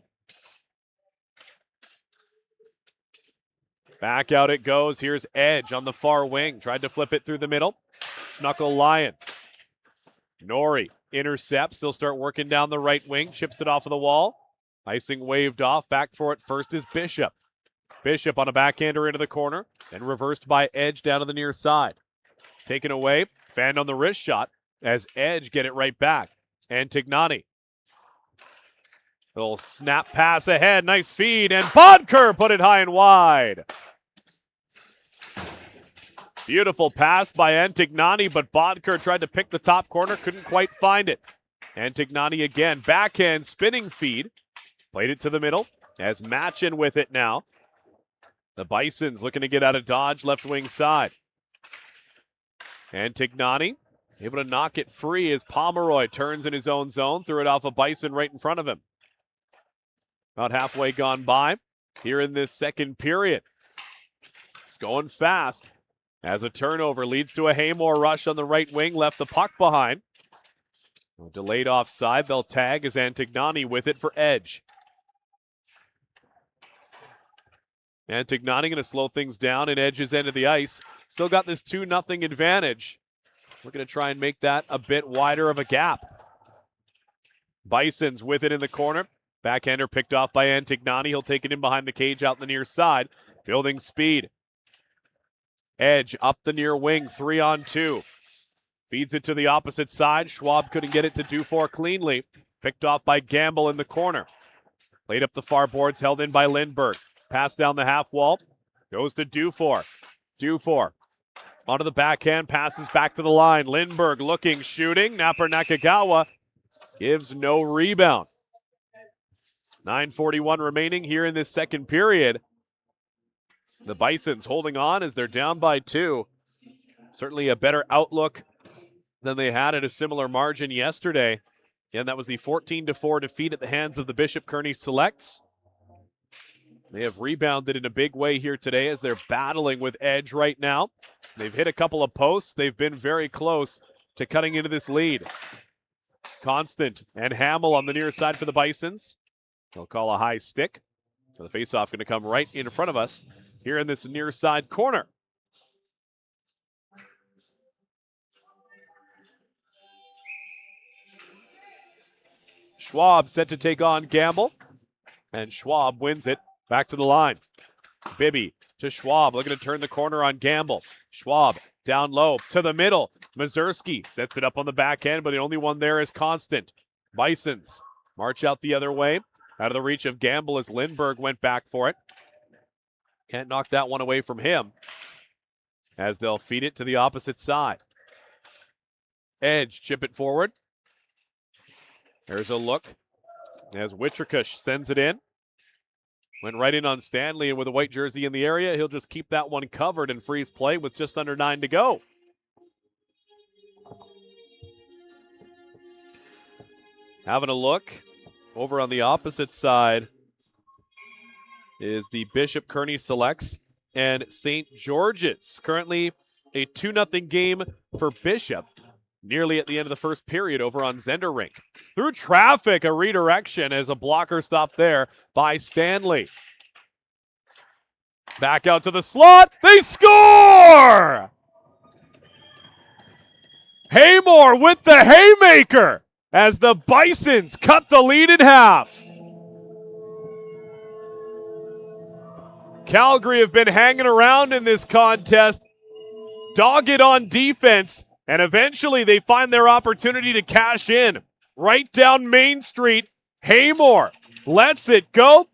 Back out it goes. Here's Edge on the far wing. Tried to flip it through the middle. Snuckle Lion. Norrie intercepts. They'll start working down the right wing. Chips it off of the wall. Icing waved off. Back for it first is Bishop. Bishop on a backhander into the corner. Then reversed by Edge down to the near side. Taken away. Fanned on the wrist shot as Edge get it right back. Antignani. Little snap pass ahead. Nice feed. And Bodker put it high and wide. Beautiful pass by Antignani, but Bodker tried to pick the top corner. Couldn't quite find it. Antignani again. Backhand spinning feed. Played it to the middle as Machin with it now. The Bisons looking to get out of dodge left wing side. Antignani able to knock it free as Pomeroy turns in his own zone. Threw it off a Bison right in front of him. About halfway gone by here in this second period. It's going fast as a turnover leads to a Haymore rush on the right wing. Left the puck behind. Delayed offside. They'll tag as Antignani with it for Edge. Antignani going to slow things down in Edge's end of the ice. Still got this 2-0 advantage. We're going to try and make that a bit wider of a gap. Bisons with it in the corner. Backhander picked off by Antignani. He'll take it in behind the cage out the near side. Building speed. Edge up the near wing, 3-on-2. Feeds it to the opposite side. Schwab couldn't get it to Dufour cleanly. Picked off by Gamble in the corner. Played up the far boards, held in by Lindbergh. Pass down the half wall. Goes to Dufour. Dufour onto the backhand, passes back to the line. Lindbergh looking, shooting. Napper Nakagawa gives no rebound. 9:41 remaining here in this second period. The Bisons holding on as they're down by 2. Certainly a better outlook than they had at a similar margin yesterday. And that was the 14-4 defeat at the hands of the Bishop Kearney Selects. They have rebounded in a big way here today as they're battling with Edge right now. They've hit a couple of posts. They've been very close to cutting into this lead. Constant and Hamill on the near side for the Bisons. They'll call a high stick. So the faceoff going to come right in front of us here in this near side corner. Schwab set to take on Gamble. And Schwab wins it. Back to the line. Bibby to Schwab, looking to turn the corner on Gamble. Schwab down low to the middle. Mazurski sets it up on the backhand, but the only one there is Constant. Bisons march out the other way. Out of the reach of Gamble as Lindbergh went back for it. Can't knock that one away from him as they'll feed it to the opposite side. Edge chip it forward. There's a look as Witrikush sends it in. Went right in on Stanley, and with a white jersey in the area, he'll just keep that one covered and freeze play with just under 9 to go. Having a look over on the opposite side is the Bishop Kearney Selects and St. George's. Currently a 2-0 game for Bishop. Nearly at the end of the first period over on Zender Rink. Through traffic, a redirection as a blocker stopped there by Stanley. Back out to the slot. They score! Haymore with the haymaker as the Bisons cut the lead in half. Calgary have been hanging around in this contest. Dogged on defense. And eventually they find their opportunity to cash in. Right down Main Street, Haymore lets it go.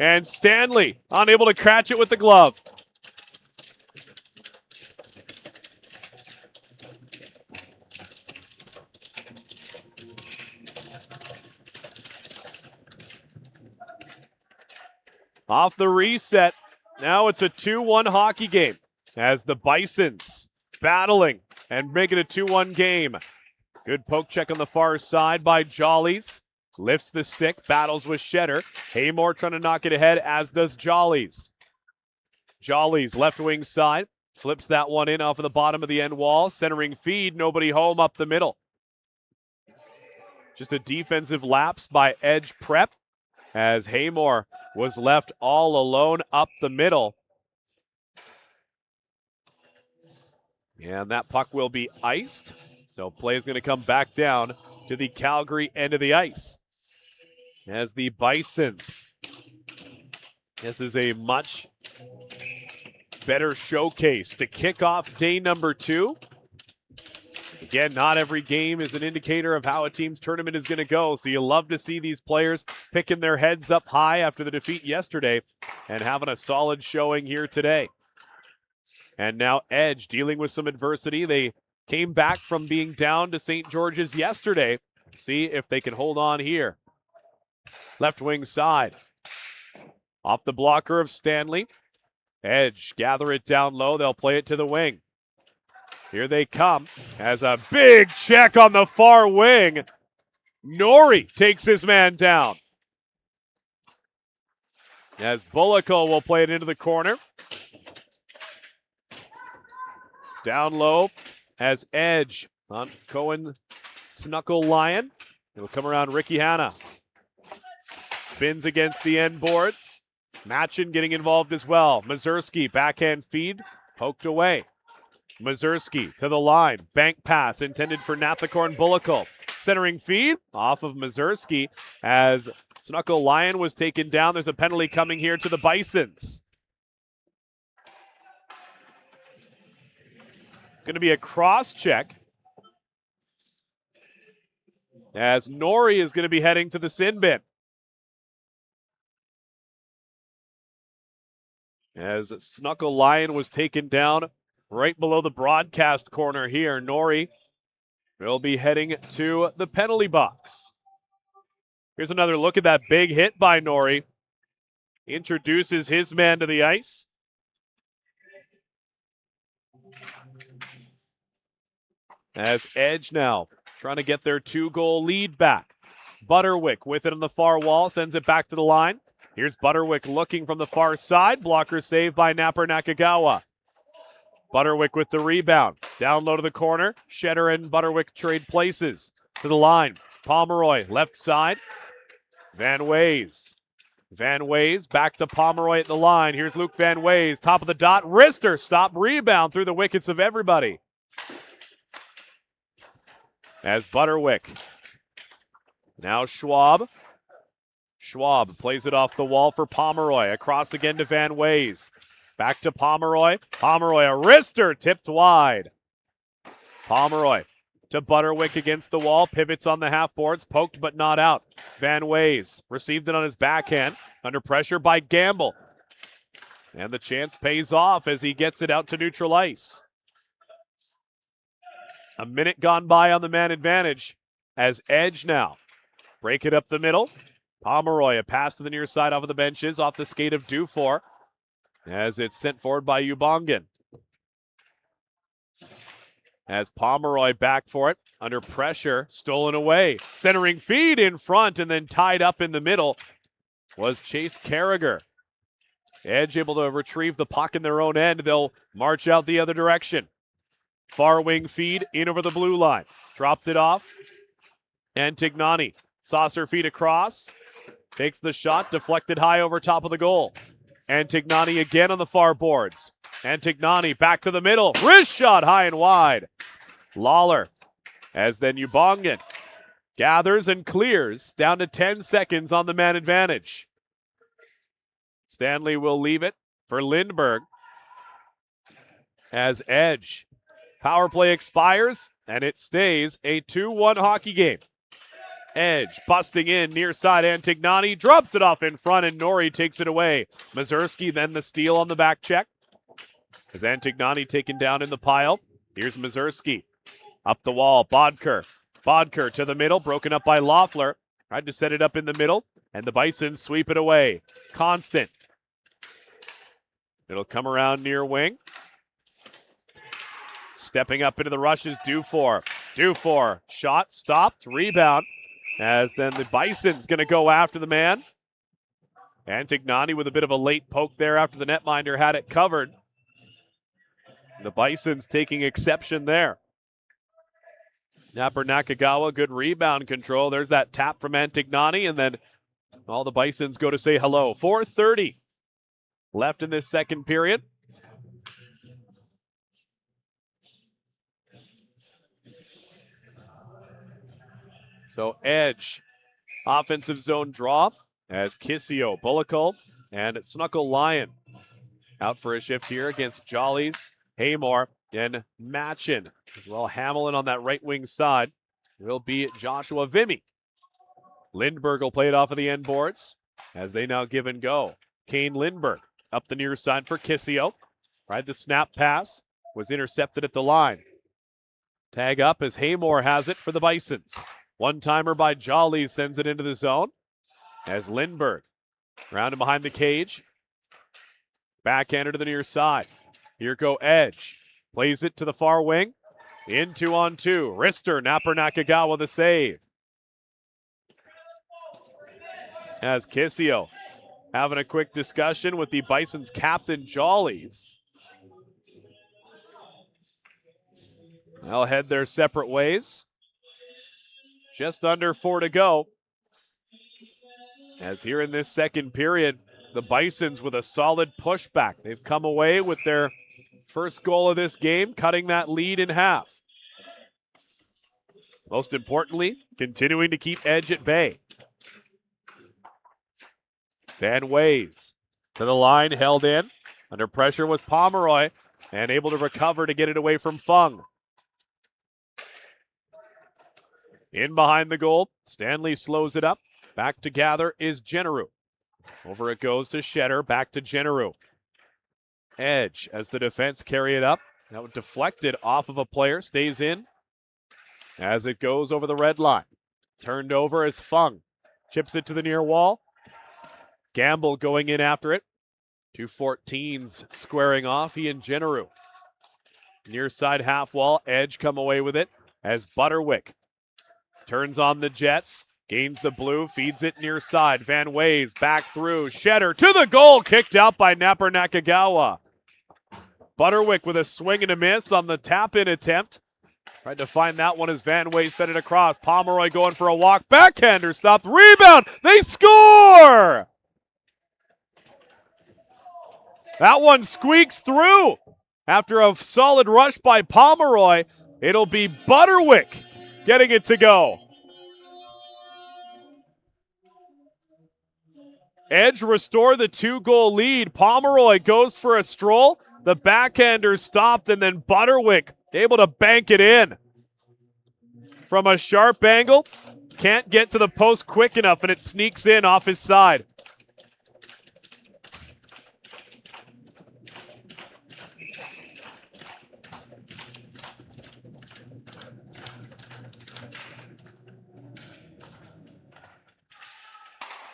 And Stanley unable to catch it with the glove. Off the reset, now it's a 2-1 hockey game as the Bisons battling and make it a 2-1 game. Good poke check on the far side by Jollies. Lifts the stick, battles with Shedder. Haymore trying to knock it ahead, as does Jollies. Jollies left wing side, flips that one in off of the bottom of the end wall. Centering feed, nobody home up the middle. Just a defensive lapse by Edge Prep as Haymore was left all alone up the middle. And that puck will be iced. So play is going to come back down to the Calgary end of the ice. As the Bisons, this is a much better showcase to kick off day number 2. Again, not every game is an indicator of how a team's tournament is going to go, so you love to see these players picking their heads up high after the defeat yesterday and having a solid showing here today. And now Edge dealing with some adversity. They came back from being down to St. George's yesterday. See if they can hold on here. Left wing side. Off the blocker of Stanley. Edge gather it down low. They'll play it to the wing. Here they come as a big check on the far wing. Nori takes his man down. As Bullico will play it into the corner. Down low as Edge on Cohen Snuckle Lion. It'll come around Ricky Hanna. Spins against the end boards. Machin getting involved as well. Mazurski backhand feed, poked away. Mazurski to the line. Bank pass intended for Nathakorn Bullico. Centering feed off of Mazurski as Snuckle Lion was taken down. There's a penalty coming here to the Bisons. It's going to be a cross check as Nori is going to be heading to the sin bin. As Snuckle Lion was taken down right below the broadcast corner here, Nori will be heading to the penalty box. Here's another look at that big hit by Nori. Introduces his man to the ice. As Edge now trying to get their 2-goal lead back. Butterwick with it on the far wall, sends it back to the line. Here's Butterwick looking from the far side. Blocker saved by Napper Nakagawa. Butterwick with the rebound. Down low to the corner. Shedder and Butterwick trade places. To the line. Pomeroy left side. Van Ways. Van Ways back to Pomeroy at the line. Here's Luke Van Ways. Top of the dot. Wrister. Stop rebound through the wickets of everybody. As Butterwick. Now Schwab. Schwab plays it off the wall for Pomeroy. Across again to Van Ways. Back to Pomeroy. Pomeroy, a wrister tipped wide. Pomeroy to Butterwick against the wall. Pivots on the half boards. Poked but not out. Van Ways received it on his backhand. Under pressure by Gamble. And the chance pays off as he gets it out to neutral ice. A minute gone by on the man advantage as Edge now break it up the middle. Pomeroy, a pass to the near side off of the benches, off the skate of Dufour, as it's sent forward by Ubongan. As Pomeroy back for it, under pressure, stolen away. Centering feed in front and then tied up in the middle was Chase Carragher. Edge able to retrieve the puck in their own end. They'll march out the other direction. Far wing feed in over the blue line. Dropped it off. Antignani. Saucer feed across. Takes the shot, deflected high over top of the goal. Antignani again on the far boards. Antignani back to the middle. Wrist shot high and wide. Lawler, as then Ubongan gathers and clears down to 10 seconds on the man advantage. Stanley will leave it for Lindbergh as Edge. Power play expires, and it stays a 2-1 hockey game. Edge busting in near side. Antignani drops it off in front, and Nori takes it away. Mazurski then the steal on the back check. As Antignani taken down in the pile. Here's Mazurski. Up the wall, Bodker. Bodker to the middle, broken up by Loeffler. Tried to set it up in the middle, and the Bisons sweep it away. Constant. It'll come around near wing. Stepping up into the rushes, Dufour. Dufour, shot, stopped, rebound. As then the Bison's going to go after the man. Antignani with a bit of a late poke there after the netminder had it covered. The Bison's taking exception there. Napper Nakagawa, good rebound control. There's that tap from Antignani, and then all the Bisons go to say hello. 4:30 left in this second period. So Edge, offensive zone draw as Kissio, Bullicol, and Snuckle Lion out for a shift here against Jollies, Haymore, and Machin. As well, Hamelin on that right wing side will be Joshua Vimy. Lindbergh will play it off of the end boards as they now give and go. Kane Lindbergh up the near side for Kissio. Tried the snap pass, was intercepted at the line. Tag up as Haymore has it for the Bisons. One-timer by Jolly sends it into the zone as Lindbergh round and behind the cage. Backhander to the near side. Here go Edge. Plays it to the far wing. In 2-on-2. Rister, Napper Nakagawa the save. As Kissio having a quick discussion with the Bison's captain Jollies. They'll head their separate ways. Just under 4 to go. As here in this second period, the Bisons with a solid pushback. They've come away with their first goal of this game, cutting that lead in half. Most importantly, continuing to keep Edge at bay. Van Ways to the line, held in. Under pressure was Pomeroy, and able to recover to get it away from Fung. In behind the goal, Stanley slows it up. Back to gather is Generu. Over it goes to Shetter, back to Generu. Edge as the defense carry it up. Now deflected off of a player, stays in as it goes over the red line. Turned over as Fung chips it to the near wall. Gamble going in after it. 2 14s squaring off, he and Generu. Near side half wall, Edge come away with it as Butterwick turns on the Jets, gains the blue, feeds it near side. Van Ways back through. Shetter to the goal, kicked out by Napper Nakagawa. Butterwick with a swing and a miss on the tap-in attempt. Tried to find that one as Van Ways fed it across. Pomeroy going for a walk. Backhander stopped. Rebound. They score! That one squeaks through. After a solid rush by Pomeroy, it'll be Butterwick getting it to go. Edge restore the 2-goal lead. Pomeroy goes for a stroll. The backhander stopped, and then Butterwick able to bank it in. From a sharp angle, can't get to the post quick enough, and it sneaks in off his side.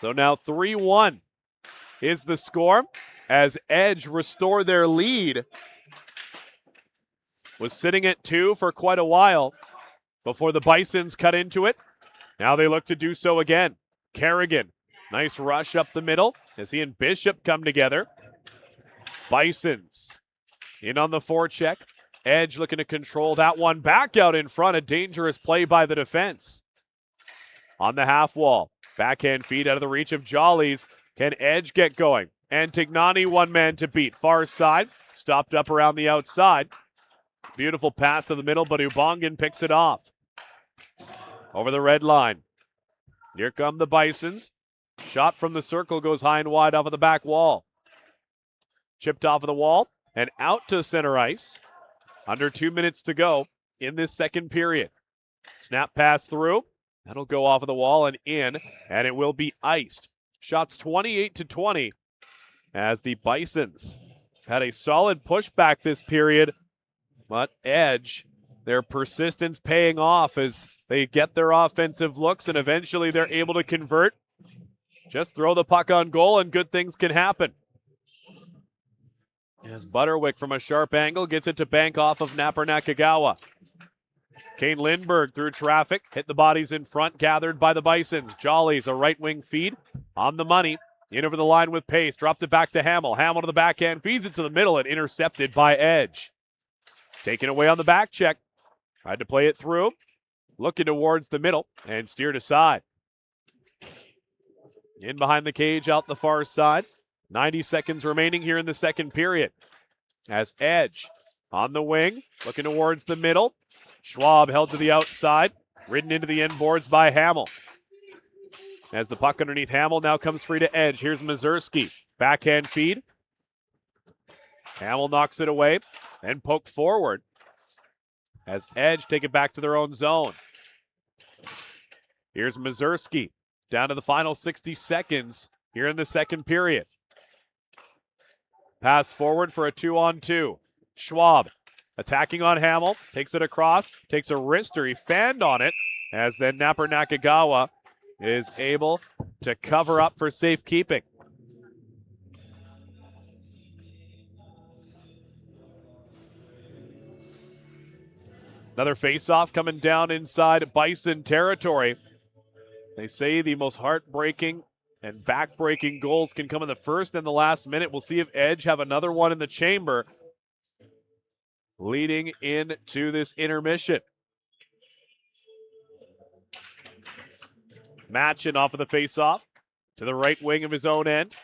So now 3-1 is the score as Edge restore their lead. Was sitting at 2 for quite a while before the Bisons cut into it. Now they look to do so again. Kerrigan, nice rush up the middle as he and Bishop come together. Bisons in on the forecheck. Edge looking to control that one back out in front. A dangerous play by the defense. On the half wall. Backhand feed out of the reach of Jollies. Can Edge get going? Antignani one man to beat. Far side. Stopped up around the outside. Beautiful pass to the middle, but Ubongan picks it off. Over the red line. Here come the Bisons. Shot from the circle goes high and wide off of the back wall. Chipped off of the wall and out to center ice. Under 2 minutes to go in this second period. Snap pass through. That'll go off of the wall and in, and it will be iced. Shots 28-20 as the Bisons had a solid pushback this period, but Edge, their persistence paying off as they get their offensive looks and eventually they're able to convert. Just throw the puck on goal and good things can happen. As Butterwick from a sharp angle gets it to bank off of Napper Nakagawa. Kane Lindbergh through traffic, hit the bodies in front, gathered by the Bisons. Jolly's a right wing feed on the money. In over the line with pace, dropped it back to Hamill. Hamill to the backhand, feeds it to the middle and intercepted by Edge. Taken away on the back check. Tried to play it through, looking towards the middle and steered aside. In behind the cage, out the far side. 90 seconds remaining here in the second period. As Edge on the wing, looking towards the middle. Schwab held to the outside, ridden into the end boards by Hamill. As the puck underneath Hamill now comes free to Edge. Here's Mazurski. Backhand feed. Hamill knocks it away and poked forward. As Edge take it back to their own zone. Here's Mazurski. Down to the final 60 seconds here in the second period. Pass forward for a 2-on-2. Schwab attacking on Hamill, takes it across, takes a wrister, he fanned on it, as then Napper Nakagawa is able to cover up for safekeeping. Another face-off coming down inside Bison territory. They say the most heartbreaking and back-breaking goals can come in the first and the last minute. We'll see if Edge have another one in the chamber leading into this intermission. Matchin off of the face-off to the right wing of his own end.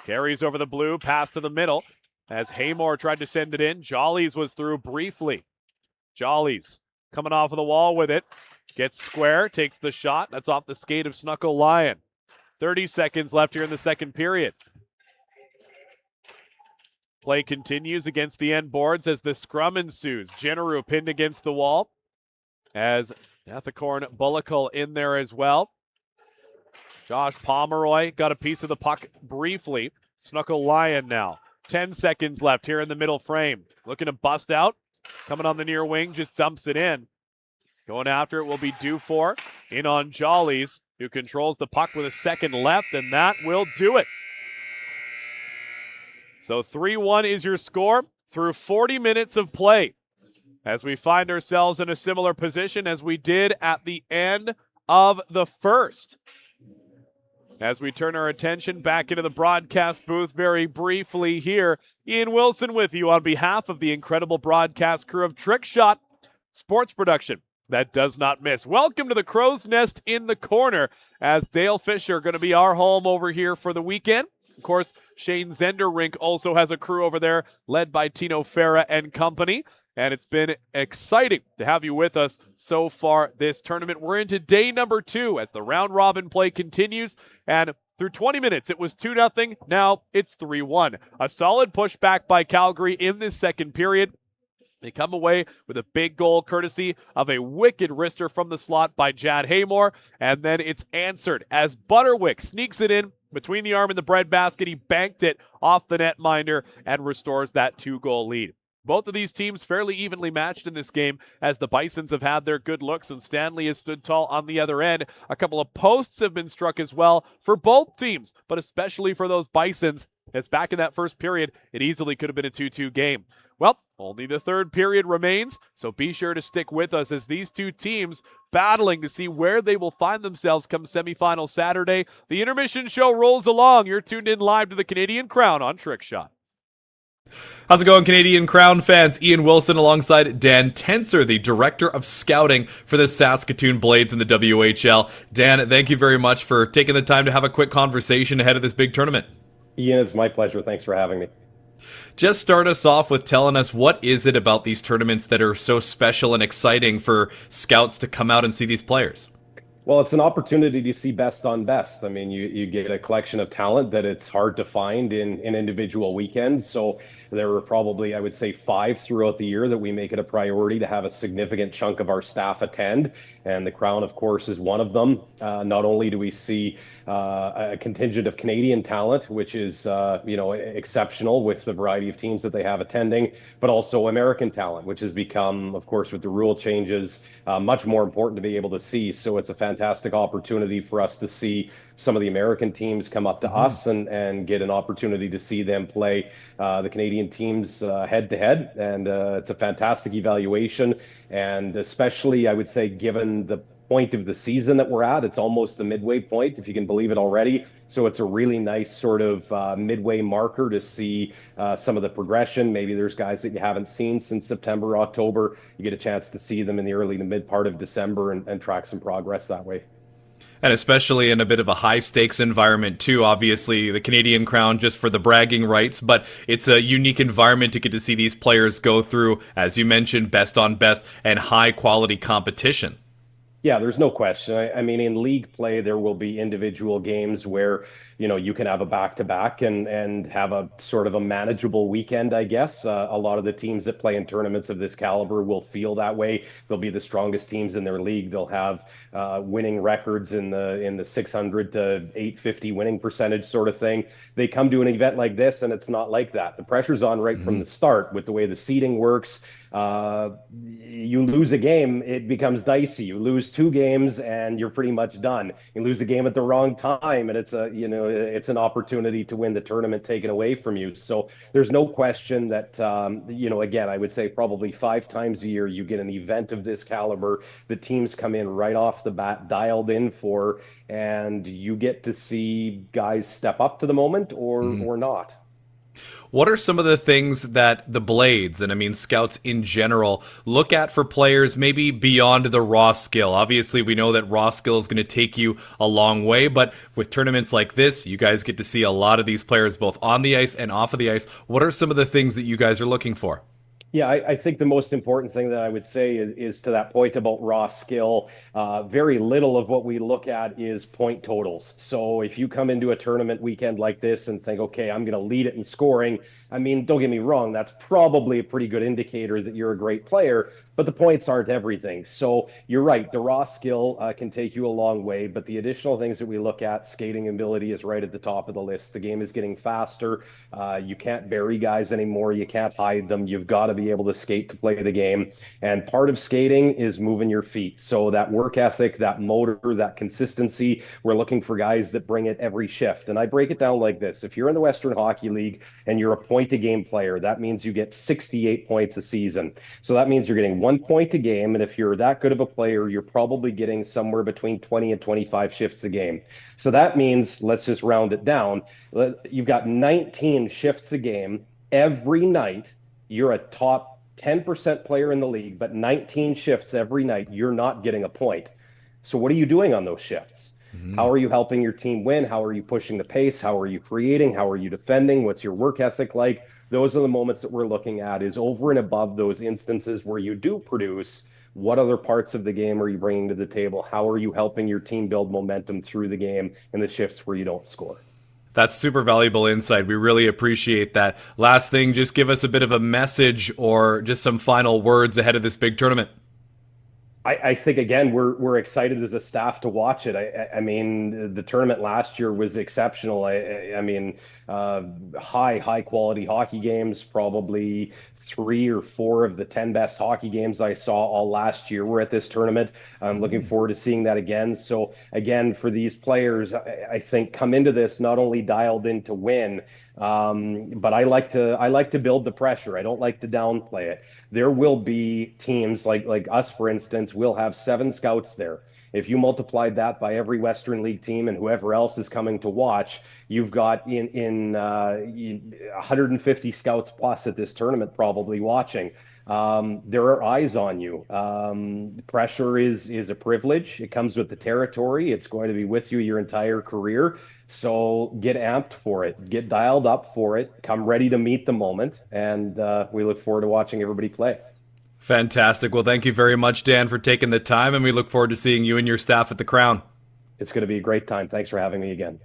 Carries over the blue, pass to the middle as Haymore tried to send it in. Jollies was through briefly. Jollies coming off of the wall with it. Gets square, takes the shot. That's off the skate of Snuckle Lyon. 30 seconds left here in the second period. Play continues against the end boards as the scrum ensues. Jenneru pinned against the wall as Ethicorn Bullicle in there as well. Josh Pomeroy got a piece of the puck briefly. Snuckle Lyon now. 10 seconds left here in the middle frame. Looking to bust out. Coming on the near wing, just dumps it in. Going after it will be Dufour. In on Jollies, who controls the puck with a second left, and that will do it. So 3-1 is your score through 40 minutes of play as we find ourselves in a similar position as we did at the end of the first. As we turn our attention back into the broadcast booth very briefly here, Ian Wilson with you on behalf of the incredible broadcast crew of Trick Shot Sports Production that does not miss. Welcome to the Crow's Nest in the corner as Dale Fisher going to be our home over here for the weekend. Of course, Shane Zenderrink also has a crew over there led by Tino Farah and company. And it's been exciting to have you with us so far this tournament. We're into day number 2 as the round-robin play continues. And through 20 minutes, it was 2-0. Now it's 3-1. A solid pushback by Calgary in this second period. They come away with a big goal courtesy of a wicked wrister from the slot by Jad Haymore. And then it's answered as Butterwick sneaks it in between the arm and the breadbasket. He banked it off the netminder and restores that 2-goal lead. Both of these teams fairly evenly matched in this game as the Bisons have had their good looks and Stanley has stood tall on the other end. A couple of posts have been struck as well for both teams, but especially for those Bisons, as back in that first period, it easily could have been a 2-2 game. Well, only the third period remains, so be sure to stick with us as these two teams battling to see where they will find themselves come semifinal Saturday. The intermission show rolls along. You're tuned in live to the Canadian Crown on Trick Shot. How's it going, Canadian Crown fans? Ian Wilson alongside Dan Tenser, the Director of Scouting for the Saskatoon Blades in the WHL. Dan, thank you very much for taking the time to have a quick conversation ahead of this big tournament. Ian, it's my pleasure. Thanks for having me. Just start us off with telling us what is it about these tournaments that are so special and exciting for scouts to come out and see these players? Well, it's an opportunity to see best on best. I mean, you get a collection of talent that it's hard to find in individual weekends. So there are probably, I would say, five throughout the year that we make it a priority to have a significant chunk of our staff attend. And the Crown, of course, is one of them. Not only do we see a contingent of Canadian talent, which is exceptional with the variety of teams that they have attending, but also American talent, which has become, of course, with the rule changes, much more important to be able to see. So it's a fantastic opportunity for us to see some of the American teams come up to us and get an opportunity to see them play the Canadian teams head to head. And it's a fantastic evaluation. And especially, I would say, given the point of the season that we're at, it's almost the midway point, if you can believe it already. So it's a really nice sort of midway marker to see some of the progression. Maybe there's guys that you haven't seen since September, October. You get a chance to see them in the early to mid part of December and track some progress that way. And especially in a bit of a high stakes environment too. Obviously, the Canadian Crown just for the bragging rights, but it's a unique environment to get to see these players go through, as you mentioned, best on best and high quality competition. Yeah, there's no question. I mean, in league play, there will be individual games where, you can have a back-to-back and have a sort of a manageable weekend, I guess. A lot of the teams that play in tournaments of this caliber will feel that way. They'll be the strongest teams in their league. They'll have winning records in the 600 to 850 winning percentage sort of thing. They come to an event like this, and it's not like that. The pressure's on right from the start with the way the seeding works. You lose a game, it becomes dicey. You lose two games and you're pretty much done. You lose a game at the wrong time and it's an opportunity to win the tournament taken away from you. So there's no question that, again, I would say probably 5 times a year you get an event of this caliber. The teams come in right off the bat, dialed in for, and you get to see guys step up to the moment or not. What are some of the things that the Blades, and I mean scouts in general, look at for players maybe beyond the raw skill? Obviously, we know that raw skill is going to take you a long way, but with tournaments like this, you guys get to see a lot of these players both on the ice and off of the ice. What are some of the things that you guys are looking for? Yeah, I think the most important thing that I would say is to that point about raw skill. Very little of what we look at is point totals. So if you come into a tournament weekend like this and think, okay, I'm going to lead it in scoring, I mean, don't get me wrong, that's probably a pretty good indicator that you're a great player, but the points aren't everything. So you're right, the raw skill can take you a long way, but the additional things that we look at, skating ability is right at the top of the list. The game is getting faster. You can't bury guys anymore. You can't hide them. You've got to be able to skate to play the game. And part of skating is moving your feet. So that work ethic, that motor, that consistency, we're looking for guys that bring it every shift. And I break it down like this. If you're in the Western Hockey League and you're a point-a-game player, that means you get 68 points a season. So that means you're getting 1 point a game. And if you're that good of a player, you're probably getting somewhere between 20 and 25 shifts a game. So that means, let's just round it down. You've got 19 shifts a game every night. You're a top 10% player in the league, but 19 shifts every night, you're not getting a point. So what are you doing on those shifts? How are you helping your team win? How are you pushing the pace? How are you creating? How are you defending? What's your work ethic like? Those are the moments that we're looking at, is over and above those instances where you do produce. What other parts of the game are you bringing to the table? How are you helping your team build momentum through the game in the shifts where you don't score? That's super valuable insight. We really appreciate that. Last thing, just give us a bit of a message or just some final words ahead of this big tournament. I think, again, we're excited as a staff to watch it. I mean, the tournament last year was exceptional. I mean, high quality hockey games, probably 3 or 4 of the 10 best hockey games I saw all last year were at this tournament. I'm looking forward to seeing that again. So again, for these players, I think come into this not only dialed in to win, but I like to build the pressure. I don't like to downplay it. There will be teams like us, for instance, we'll have 7 scouts there. If you multiplied that by every Western League team and whoever else is coming to watch, you've got in 150 scouts plus at this tournament probably watching. There are eyes on you. Pressure is a privilege. It comes with the territory. It's going to be with you your entire career. So get amped for it. Get dialed up for it. Come ready to meet the moment. And we look forward to watching everybody play. Fantastic. Well, thank you very much, Dan, for taking the time, and we look forward to seeing you and your staff at the Crown. It's going to be a great time. Thanks for having me again.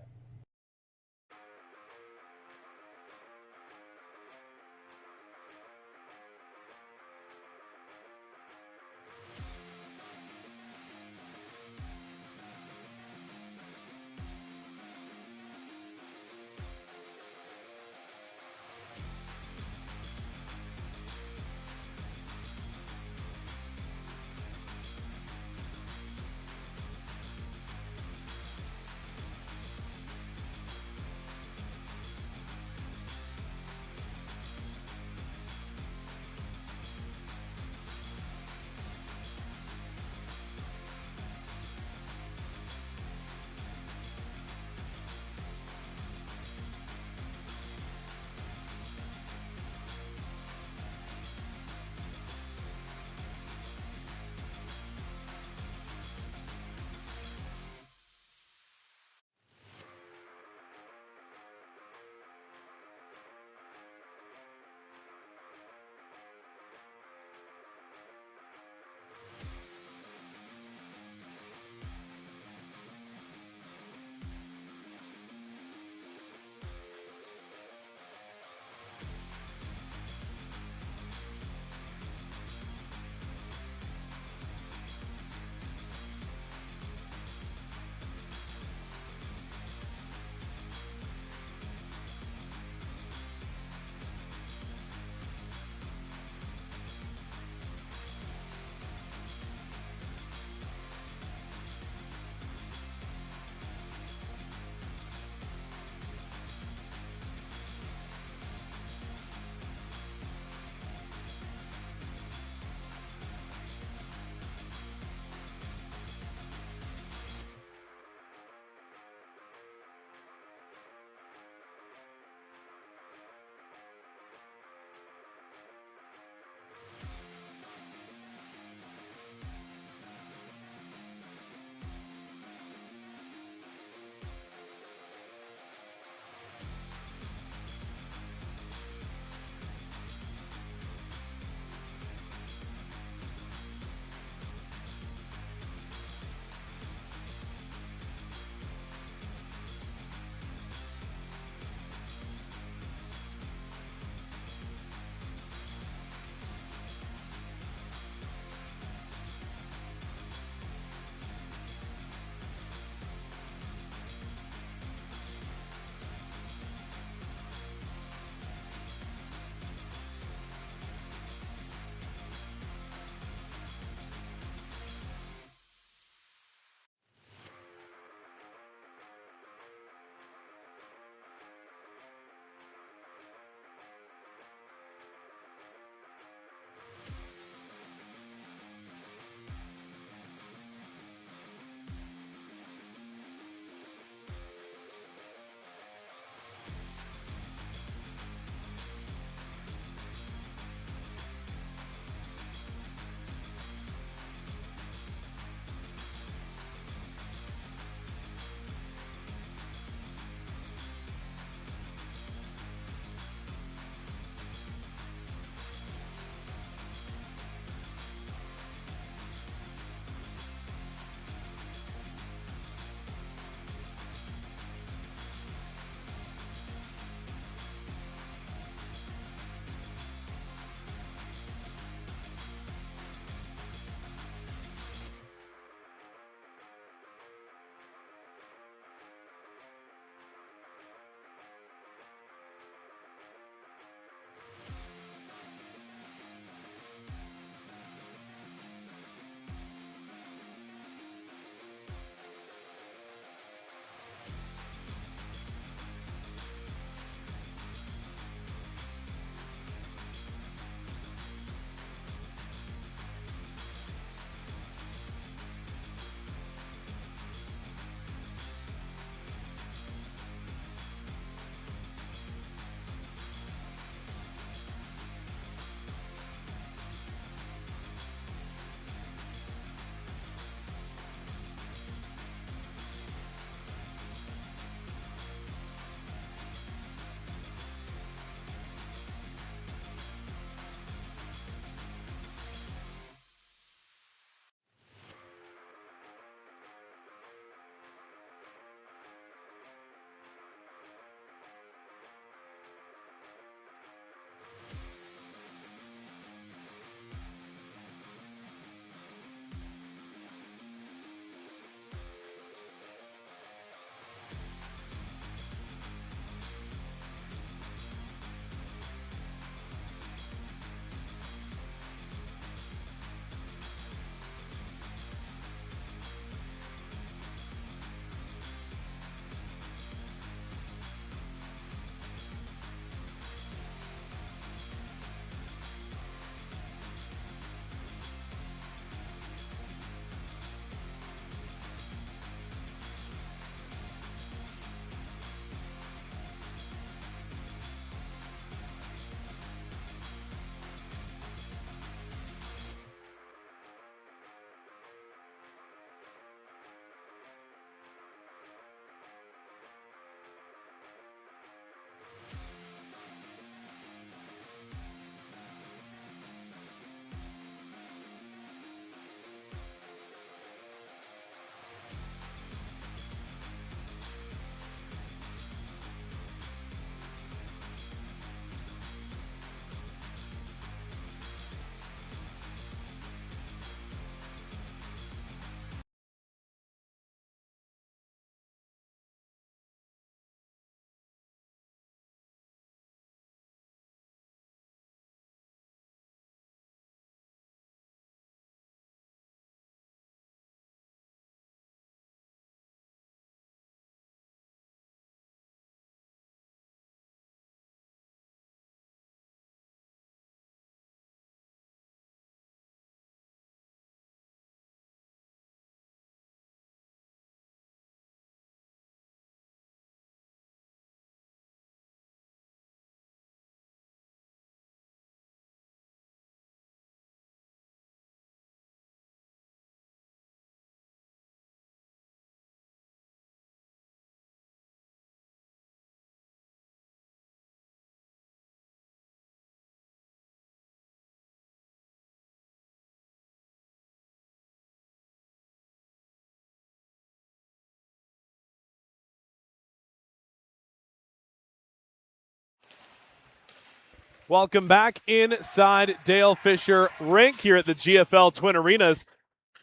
Welcome back inside Dale Fisher Rink here at the GFL Twin Arenas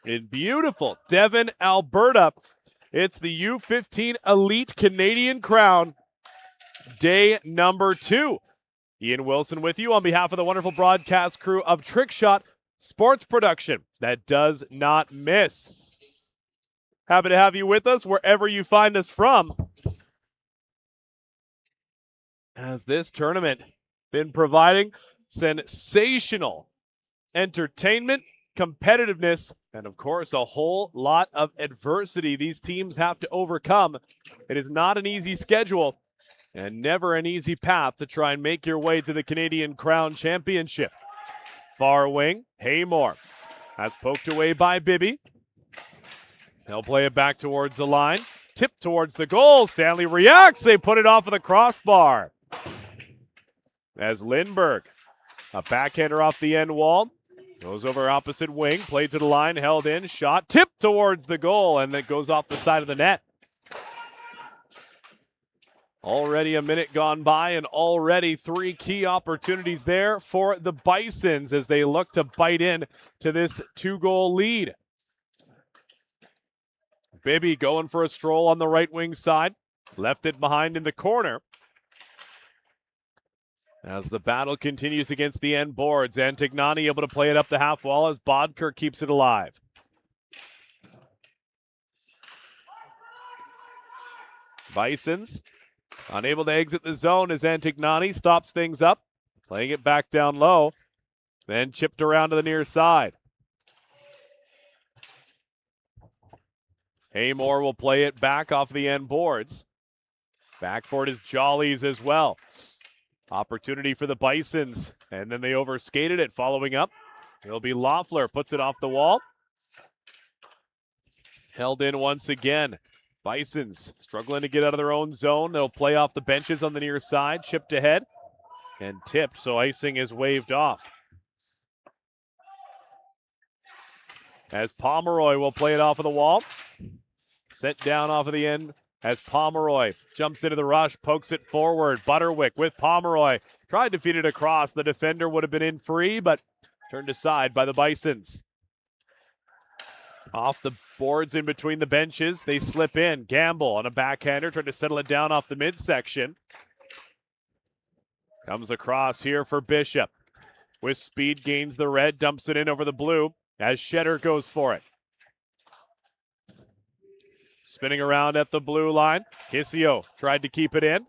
in beautiful Devon, Alberta. It's the U15 Elite Canadian Crown, day number 2. Ian Wilson with you on behalf of the wonderful broadcast crew of Trickshot Sports Production that does not miss. Happy to have you with us wherever you find us from, as this tournament been providing sensational entertainment, competitiveness, and of course a whole lot of adversity these teams have to overcome. It is not an easy schedule and never an easy path to try and make your way to the Canadian Crown Championship. Far wing, Haymore. That's poked away by Bibby. He'll play it back towards the line. Tip towards the goal. Stanley reacts. They put it off of the crossbar. As Lindbergh, a backhander off the end wall, goes over opposite wing, played to the line, held in, shot, tipped towards the goal, and that goes off the side of the net. Already a minute gone by, and already 3 key opportunities there for the Bisons as they look to bite in to this 2-goal lead. Bibby going for a stroll on the right wing side, left it behind in the corner. As the battle continues against the end boards, Antignani able to play it up the half wall as Bodker keeps it alive. Bisons unable to exit the zone as Antignani stops things up, playing it back down low, then chipped around to the near side. Haymore will play it back off the end boards. Back for it is Jollies as well. Opportunity for the Bisons, and then they overskated it. Following up, it'll be Loeffler, puts it off the wall. Held in once again. Bisons struggling to get out of their own zone. They'll play off the benches on the near side, chipped ahead, and tipped, so icing is waved off. As Pomeroy will play it off of the wall. Sent down off of the end as Pomeroy jumps into the rush, pokes it forward. Butterwick with Pomeroy. Tried to feed it across. The defender would have been in free, but turned aside by the Bisons. Off the boards in between the benches, they slip in. Gamble on a backhander, trying to settle it down off the midsection. Comes across here for Bishop. With speed, gains the red, dumps it in over the blue as Shedder goes for it. Spinning around at the blue line. Kissio tried to keep it in.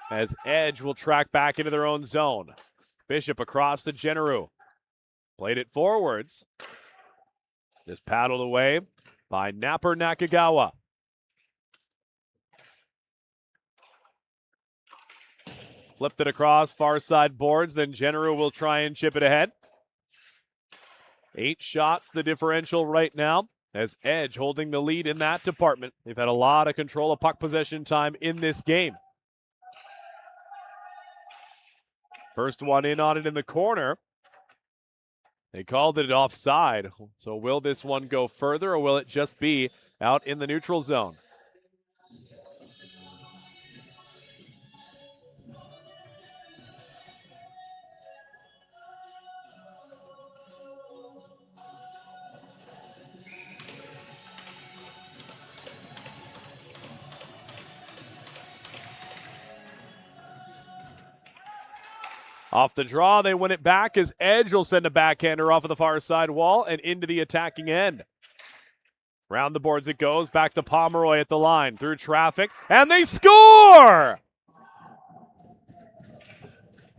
As Edge will track back into their own zone. Bishop across to Generu. Played it forwards. Just paddled away by Napper Nakagawa. Flipped it across far side boards. Then Generu will try and chip it ahead. 8 shots the differential right now, as Edge holding the lead in that department. They've had a lot of control of puck possession time in this game. First one in on it in the corner. They called it offside. So will this one go further, or will it just be out in the neutral zone? Off the draw, they win it back as Edge will send a backhander off of the far side wall and into the attacking end. Round the boards it goes, back to Pomeroy at the line, through traffic, and they score!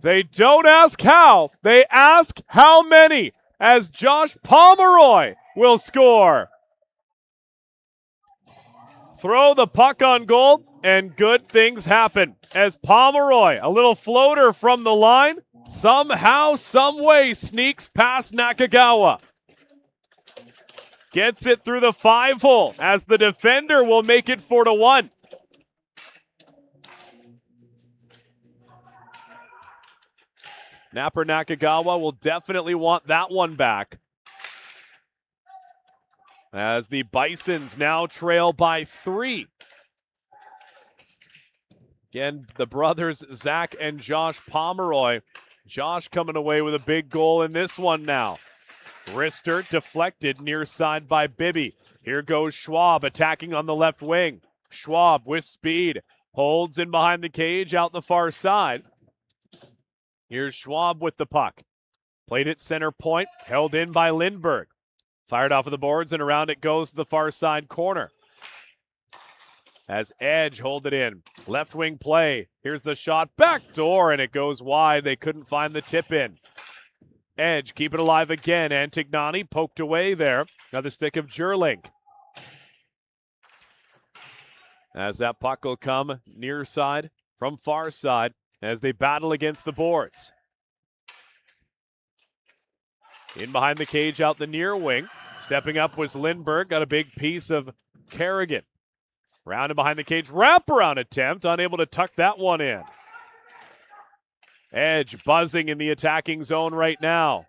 They don't ask how, they ask how many, as Josh Pomeroy will score. Throw the puck on goal, and good things happen. As Pomeroy, a little floater from the line, somehow, some way sneaks past Nakagawa. Gets it through the 5-hole, as the defender will make it 4-1. Napper Nakagawa will definitely want that one back, as the Bisons now trail by 3. Again, the brothers, Zach and Josh Pomeroy. Josh coming away with a big goal in this one now. Rister deflected near side by Bibby. Here goes Schwab attacking on the left wing. Schwab with speed. Holds in behind the cage out the far side. Here's Schwab with the puck. Played at center point. Held in by Lindbergh. Fired off of the boards and around it goes to the far side corner. As Edge hold it in. Left wing play. Here's the shot. Back door and it goes wide. They couldn't find the tip in. Edge keep it alive again. Antignani poked away there. Another stick of Jerlink. As that puck will come near side from far side as they battle against the boards. In behind the cage out the near wing. Stepping up was Lindbergh. Got a big piece of Kerrigan. Round and behind the cage. Wraparound attempt. Unable to tuck that one in. Edge buzzing in the attacking zone right now.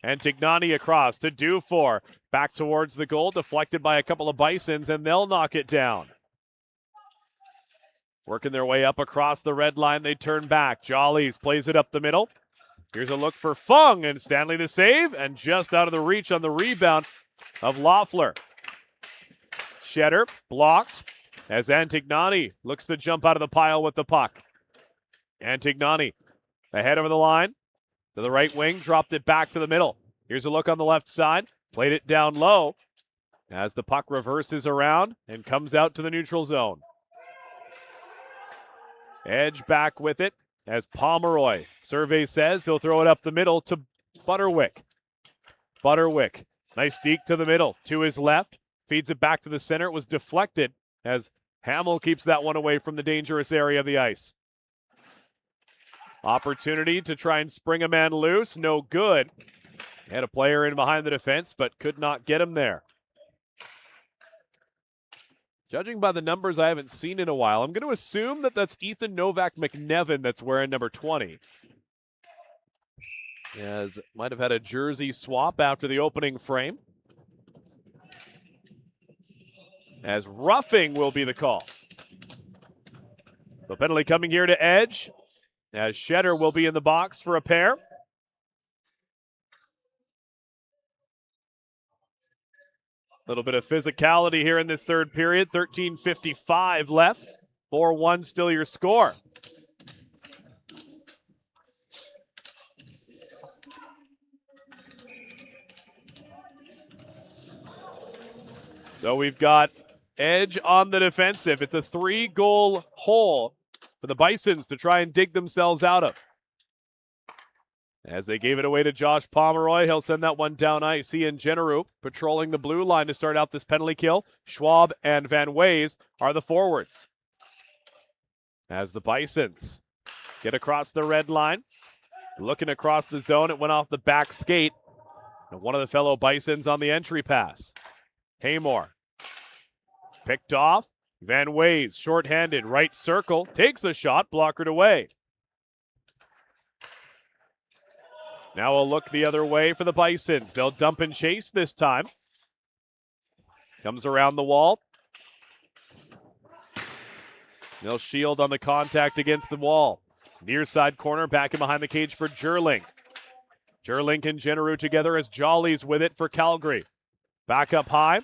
Antignani across to Dufour. Back towards the goal. Deflected by a couple of Bisons, and they'll knock it down. Working their way up across the red line. They turn back. Jollies plays it up the middle. Here's a look for Fung, and Stanley the save, and just out of the reach on the rebound of Loeffler. Shetter blocked as Antignani looks to jump out of the pile with the puck. Antignani ahead over the line to the right wing, dropped it back to the middle. Here's a look on the left side, played it down low as the puck reverses around and comes out to the neutral zone. Edge back with it as Pomeroy, survey says he'll throw it up the middle to Butterwick. Butterwick, nice deke to the middle, to his left, feeds it back to the center. It was deflected as Hamill keeps that one away from the dangerous area of the ice. Opportunity to try and spring a man loose, no good. Had a player in behind the defense, but could not get him there. Judging by the numbers I haven't seen in a while, I'm going to assume that that's Ethan Novak McNevin that's wearing number 20. As might have had a jersey swap after the opening frame. As roughing will be the call. The penalty coming here to Edge. As Shetter will be in the box for a pair. A little bit of physicality here in this third period. 13:55 left. 4-1 still your score. So we've got Edge on the defensive. It's a 3-goal hole for the Bisons to try and dig themselves out of. As they gave it away to Josh Pomeroy, he'll send that one down ice. He and Generu patrolling the blue line to start out this penalty kill. Schwab and Van Ways are the forwards. As the Bisons get across the red line, looking across the zone, it went off the back skate. And one of the fellow Bisons on the entry pass. Haymore picked off. Van Ways, shorthanded, right circle, takes a shot, blockered away. Now we'll look the other way for the Bisons. They'll dump and chase this time. Comes around the wall. They'll shield on the contact against the wall. Near side corner, back in behind the cage for Jerlink. Jerlink and Generu together as Jollies with it for Calgary. Back up high.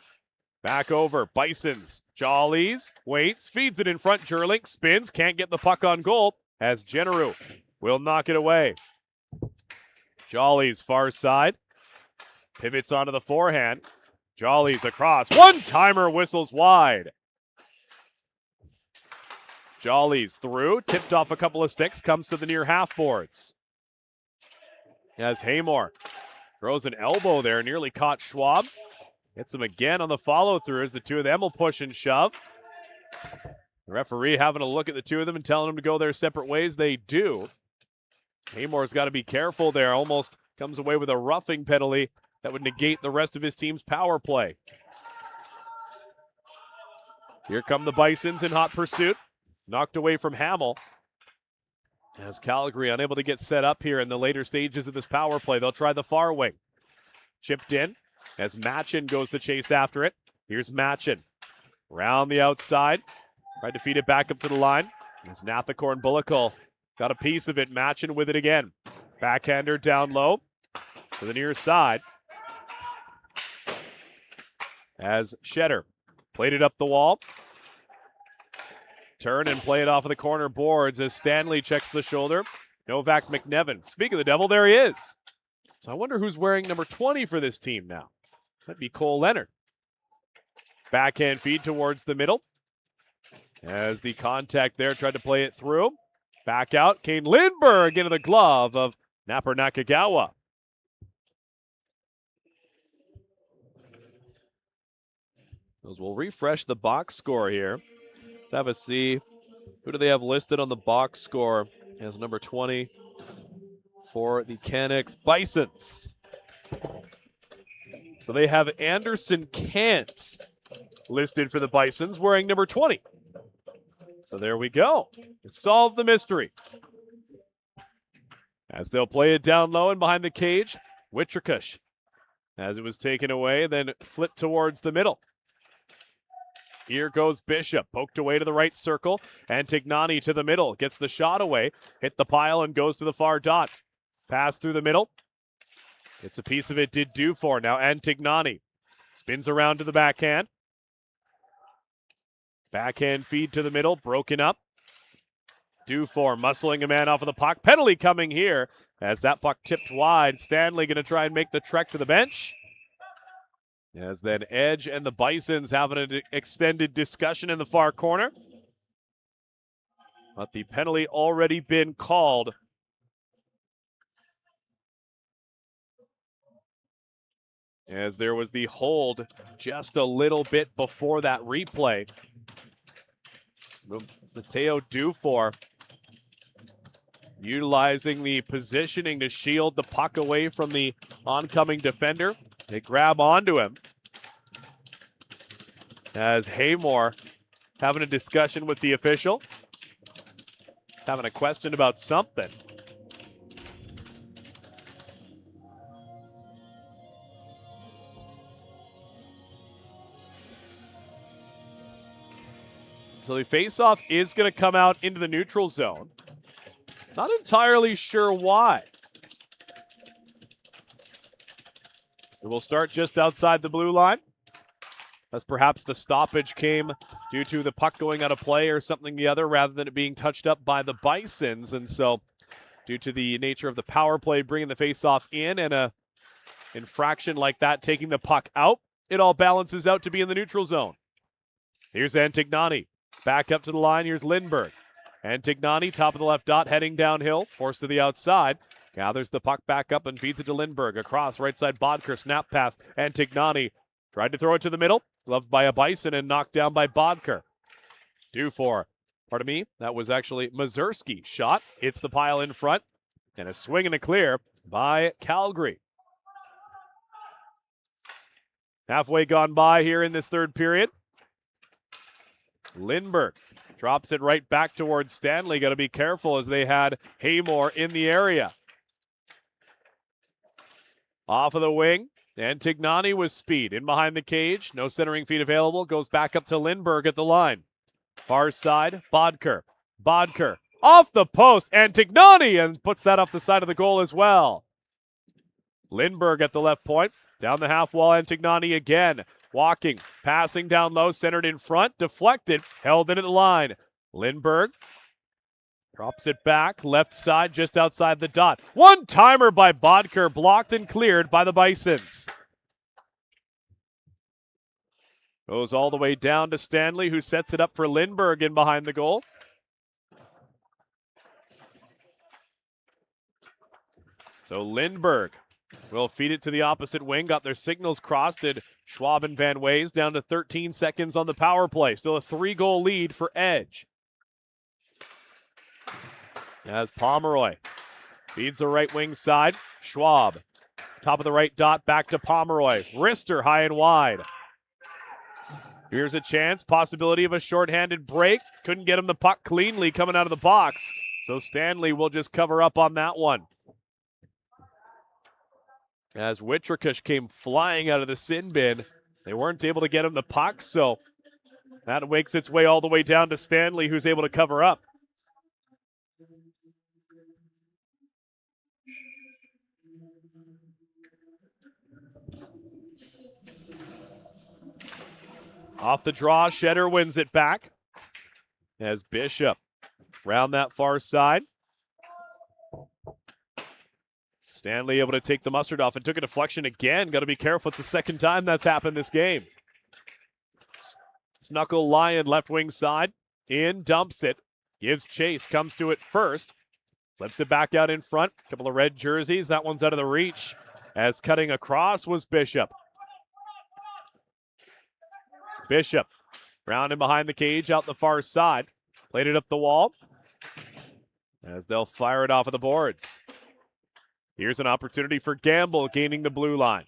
Back over. Bisons. Jollies waits, feeds it in front. Jerlink spins, can't get the puck on goal as Generu will knock it away. Jollies far side. Pivots onto the forehand. Jollies across. One-timer whistles wide. Jollies through. Tipped off a couple of sticks. Comes to the near half boards. As Haymore throws an elbow there. Nearly caught Schwab. Hits him again on the follow-through as the two of them will push and shove. The referee having a look at the two of them and telling them to go their separate ways. They do. Haymore's got to be careful there. Almost comes away with a roughing penalty that would negate the rest of his team's power play. Here come the Bisons in hot pursuit. Knocked away from Hamill. As Calgary unable to get set up here in the later stages of this power play. They'll try the far wing. Chipped in as Machin goes to chase after it. Here's Machin. Round the outside. Tried to feed it back up to the line. As Nathakorn Bullockall got a piece of it, matching with it again. Backhander down low to the near side. As Shetter played it up the wall. Turn and play it off of the corner boards as Stanley checks the shoulder. Novak McNevin. Speaking of the devil, there he is. So I wonder who's wearing number 20 for this team now. That'd be Cole Leonard. Backhand feed towards the middle. As the contact there tried to play it through. Back out. Kane Lindberg into the glove of Napper Nakagawa. Those will refresh the box score here. Let's have a see. Who do they have listed on the box score as number 20 for the Cannex Bisons? So they have Anderson Kant listed for the Bisons wearing number 20. So there we go. Solve the mystery. As they'll play it down low and behind the cage, Witrikush, as it was taken away, then flipped towards the middle. Here goes Bishop, poked away to the right circle, and Tignani to the middle, gets the shot away, hit the pile and goes to the far dot. Pass through the middle. It's a piece of it did Dufour now, and Tignani spins around to the backhand. Backhand feed to the middle, broken up. Dufour muscling a man off of the puck. Penalty coming here as that puck tipped wide. Stanley going to try and make the trek to the bench. As then Edge and the Bisons having an extended discussion in the far corner. But the penalty already been called. As there was the hold just a little bit before that replay. Mateo Dufour utilizing the positioning to shield the puck away from the oncoming defender. They grab onto him. As Haymore having a discussion with the official. Having a question about something. So the faceoff is going to come out into the neutral zone. Not entirely sure why. It will start just outside the blue line. As perhaps the stoppage came due to the puck going out of play or something the other rather than it being touched up by the Bisons. And so due to the nature of the power play bringing the faceoff in and a infraction like that taking the puck out, it all balances out to be in the neutral zone. Here's Antignani. Back up to the line. Here's Lindberg. Antignani, top of the left dot, heading downhill. Forced to the outside. Gathers the puck back up and feeds it to Lindberg. Across, right side, Bodker. Snap pass. Antignani tried to throw it to the middle. Gloved by a Bison and knocked down by Bodker. Dufour. Pardon me. That was actually Mazurski. Shot. Hits the pile in front. And a swing and a clear by Calgary. Halfway gone by here in this third period. Lindberg drops it right back towards Stanley. Got to be careful as they had Haymore in the area. Off of the wing. Antignani with speed. In behind the cage. No centering feed available. Goes back up to Lindberg at the line. Far side. Bodker. Bodker. Off the post. Antignani and puts that off the side of the goal as well. Lindberg at the left point. Down the half wall. Antignani again. Walking, passing down low, centered in front, deflected, held in at the line. Lindberg drops it back, left side, just outside the dot. One-timer by Bodker, blocked and cleared by the Bisons. Goes all the way down to Stanley, who sets it up for Lindberg in behind the goal. So Lindberg will feed it to the opposite wing. Got their signals crossed. Did Schwab and Van Ways down to 13 seconds on the power play. Still a 3-goal lead for Edge. As Pomeroy feeds the right wing side. Schwab, top of the right dot, back to Pomeroy. Wrister high and wide. Here's a chance, possibility of a shorthanded break. Couldn't get him the puck cleanly coming out of the box. So Stanley will just cover up on that one. As Witrikush came flying out of the sin bin, they weren't able to get him the puck, so That makes its way all the way down to Stanley, who's able to cover up. Off the draw, Shedder wins it back. As Bishop round that far side. Stanley able to take the mustard off and took a deflection again. Got to be careful. It's the second time that's happened this game. Snuckle Lion left wing side. In, dumps it. Gives chase. Comes to it first. Flips it back out in front. Couple of red jerseys. That one's out of the reach. As cutting across was Bishop. Bishop round and behind the cage out the far side. Played it up the wall. As they'll fire it off of the boards. Here's an opportunity for Gamble gaining the blue line.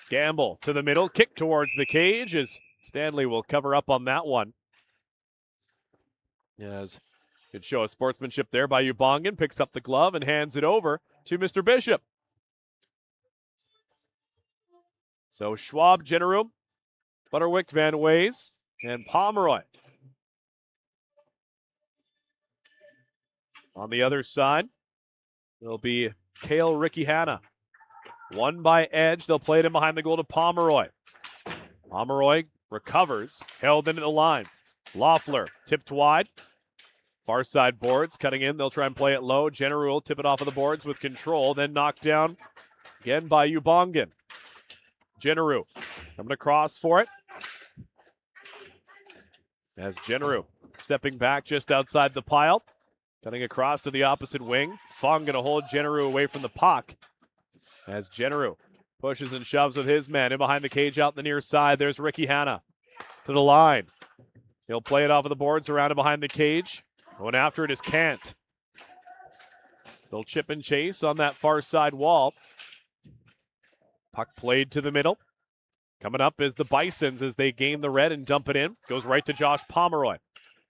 Gamble to the middle, kick towards the cage as Stanley will cover up on that one. Yes, good show of sportsmanship there by Ubongan. Picks up the glove and hands it over to Mr. Bishop. So Schwab, Jenneru, Butterwick, Van Ways, and Pomeroy. On the other side, it'll be Cale Ricky Hanna. One by Edge. They'll play it in behind the goal to Pomeroy. Pomeroy recovers. Held into the line. Loeffler tipped wide. Far side boards cutting in. They'll try and play it low. Jenneru will tip it off of the boards with control. Then knocked down again by Ubongan. Jenneru coming across for it. As Jenneru stepping back just outside the pile. Cutting across to the opposite wing. Fung going to hold Jenneru away from the puck. As Jenneru pushes and shoves with his man in behind the cage out the near side. There's Ricky Hanna to the line. He'll play it off of the boards around and behind the cage. Going after it is Kant. They'll chip and chase on that far side wall. Puck played to the middle. Coming up is the Bisons as they game the red and dump it in. Goes right to Josh Pomeroy.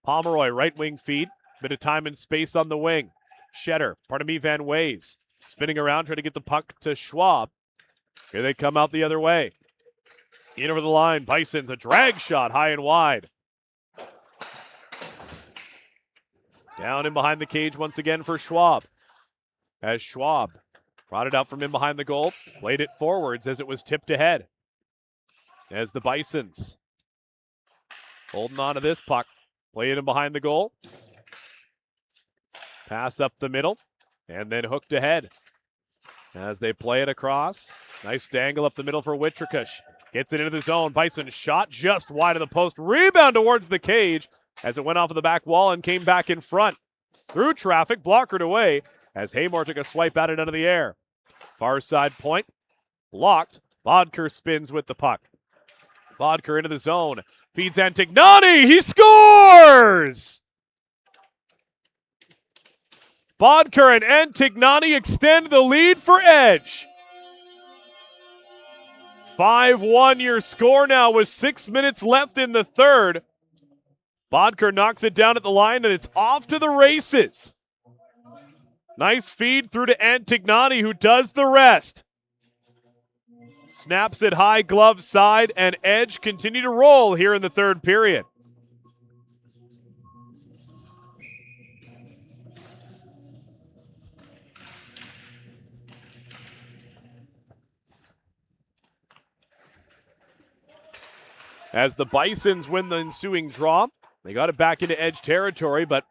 Pomeroy, right wing feed. Bit of time and space on the wing. Shedder, Van Ways. Spinning around, trying to get the puck to Schwab. Here they come out the other way. In over the line, Bisons, a drag shot high and wide. Down in behind the cage once again for Schwab. As Schwab brought it out from in behind the goal. Played it forwards as it was tipped ahead. As the Bisons holding on to this puck. Play it in behind the goal. Pass up the middle, and then hooked ahead. As they play it across. Nice dangle up the middle for Witrikush. Gets it into the zone. Bison shot just wide of the post. Rebound towards the cage as it went off of the back wall and came back in front. Through traffic, blockered away as Haymore took a swipe at it out of the air. Far side point, blocked. Bodker spins with the puck. Bodker into the zone. Feeds Antignani. He scores! Bodker and Antignani extend the lead for Edge. 5-1 your score now with 6 minutes left in the third. Bodker knocks it down at the line, and it's off to the races. Nice feed through to Antignani, who does the rest. Snaps it high glove side, and Edge continue to roll here in the third period. As the Bisons win the ensuing draw, they got it back into Edge territory, but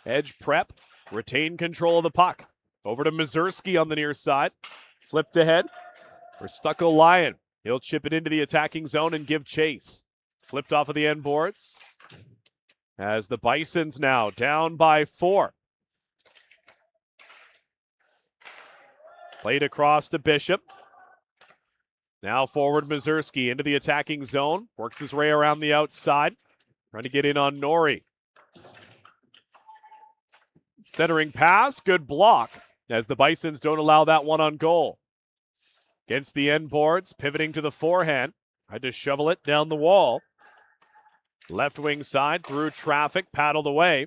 Edge prep, retain control of the puck. Over to Mazurski on the near side. Flipped ahead for Stucco Lion. He'll chip it into the attacking zone and give chase. Flipped off of the end boards. As the Bisons now down by 4. Played across to Bishop. Now forward Mazurski into the attacking zone. Works his way around the outside. Trying to get in on Norrie. Centering pass. Good block as the Bisons don't allow that one on goal. Against the end boards. Pivoting to the forehand. Tried to shovel it down the wall. Left wing side through traffic. Paddled away.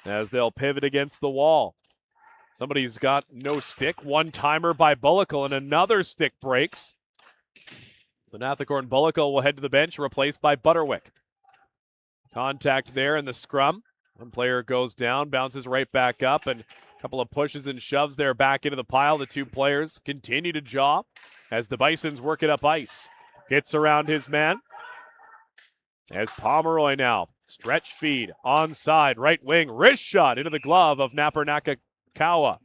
As they'll pivot against the wall. Somebody's got no stick. One-timer by Bullicle, and another stick breaks. So Nathakorn Bullico will head to the bench, replaced by Butterwick. Contact there in the scrum. One player goes down, bounces right back up, and a couple of pushes and shoves there back into the pile. The two players continue to jaw as the Bisons work it up ice. Gets around his man. As Pomeroy now, stretch feed, onside, right wing, wrist shot into the glove of Napper Nakakawa.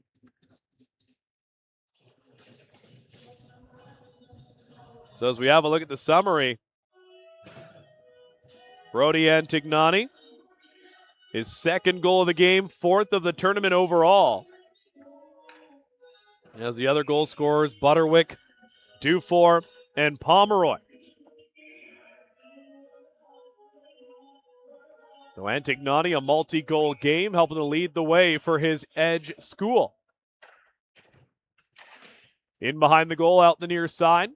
So as we have a look at the summary, Brody Antignani, his second goal of the game, fourth of the tournament overall. And as the other goal scorers, Butterwick, Dufour, and Pomeroy. So Antignani, a multi-goal game, helping to lead the way for his Edge school. In behind the goal, out the near side.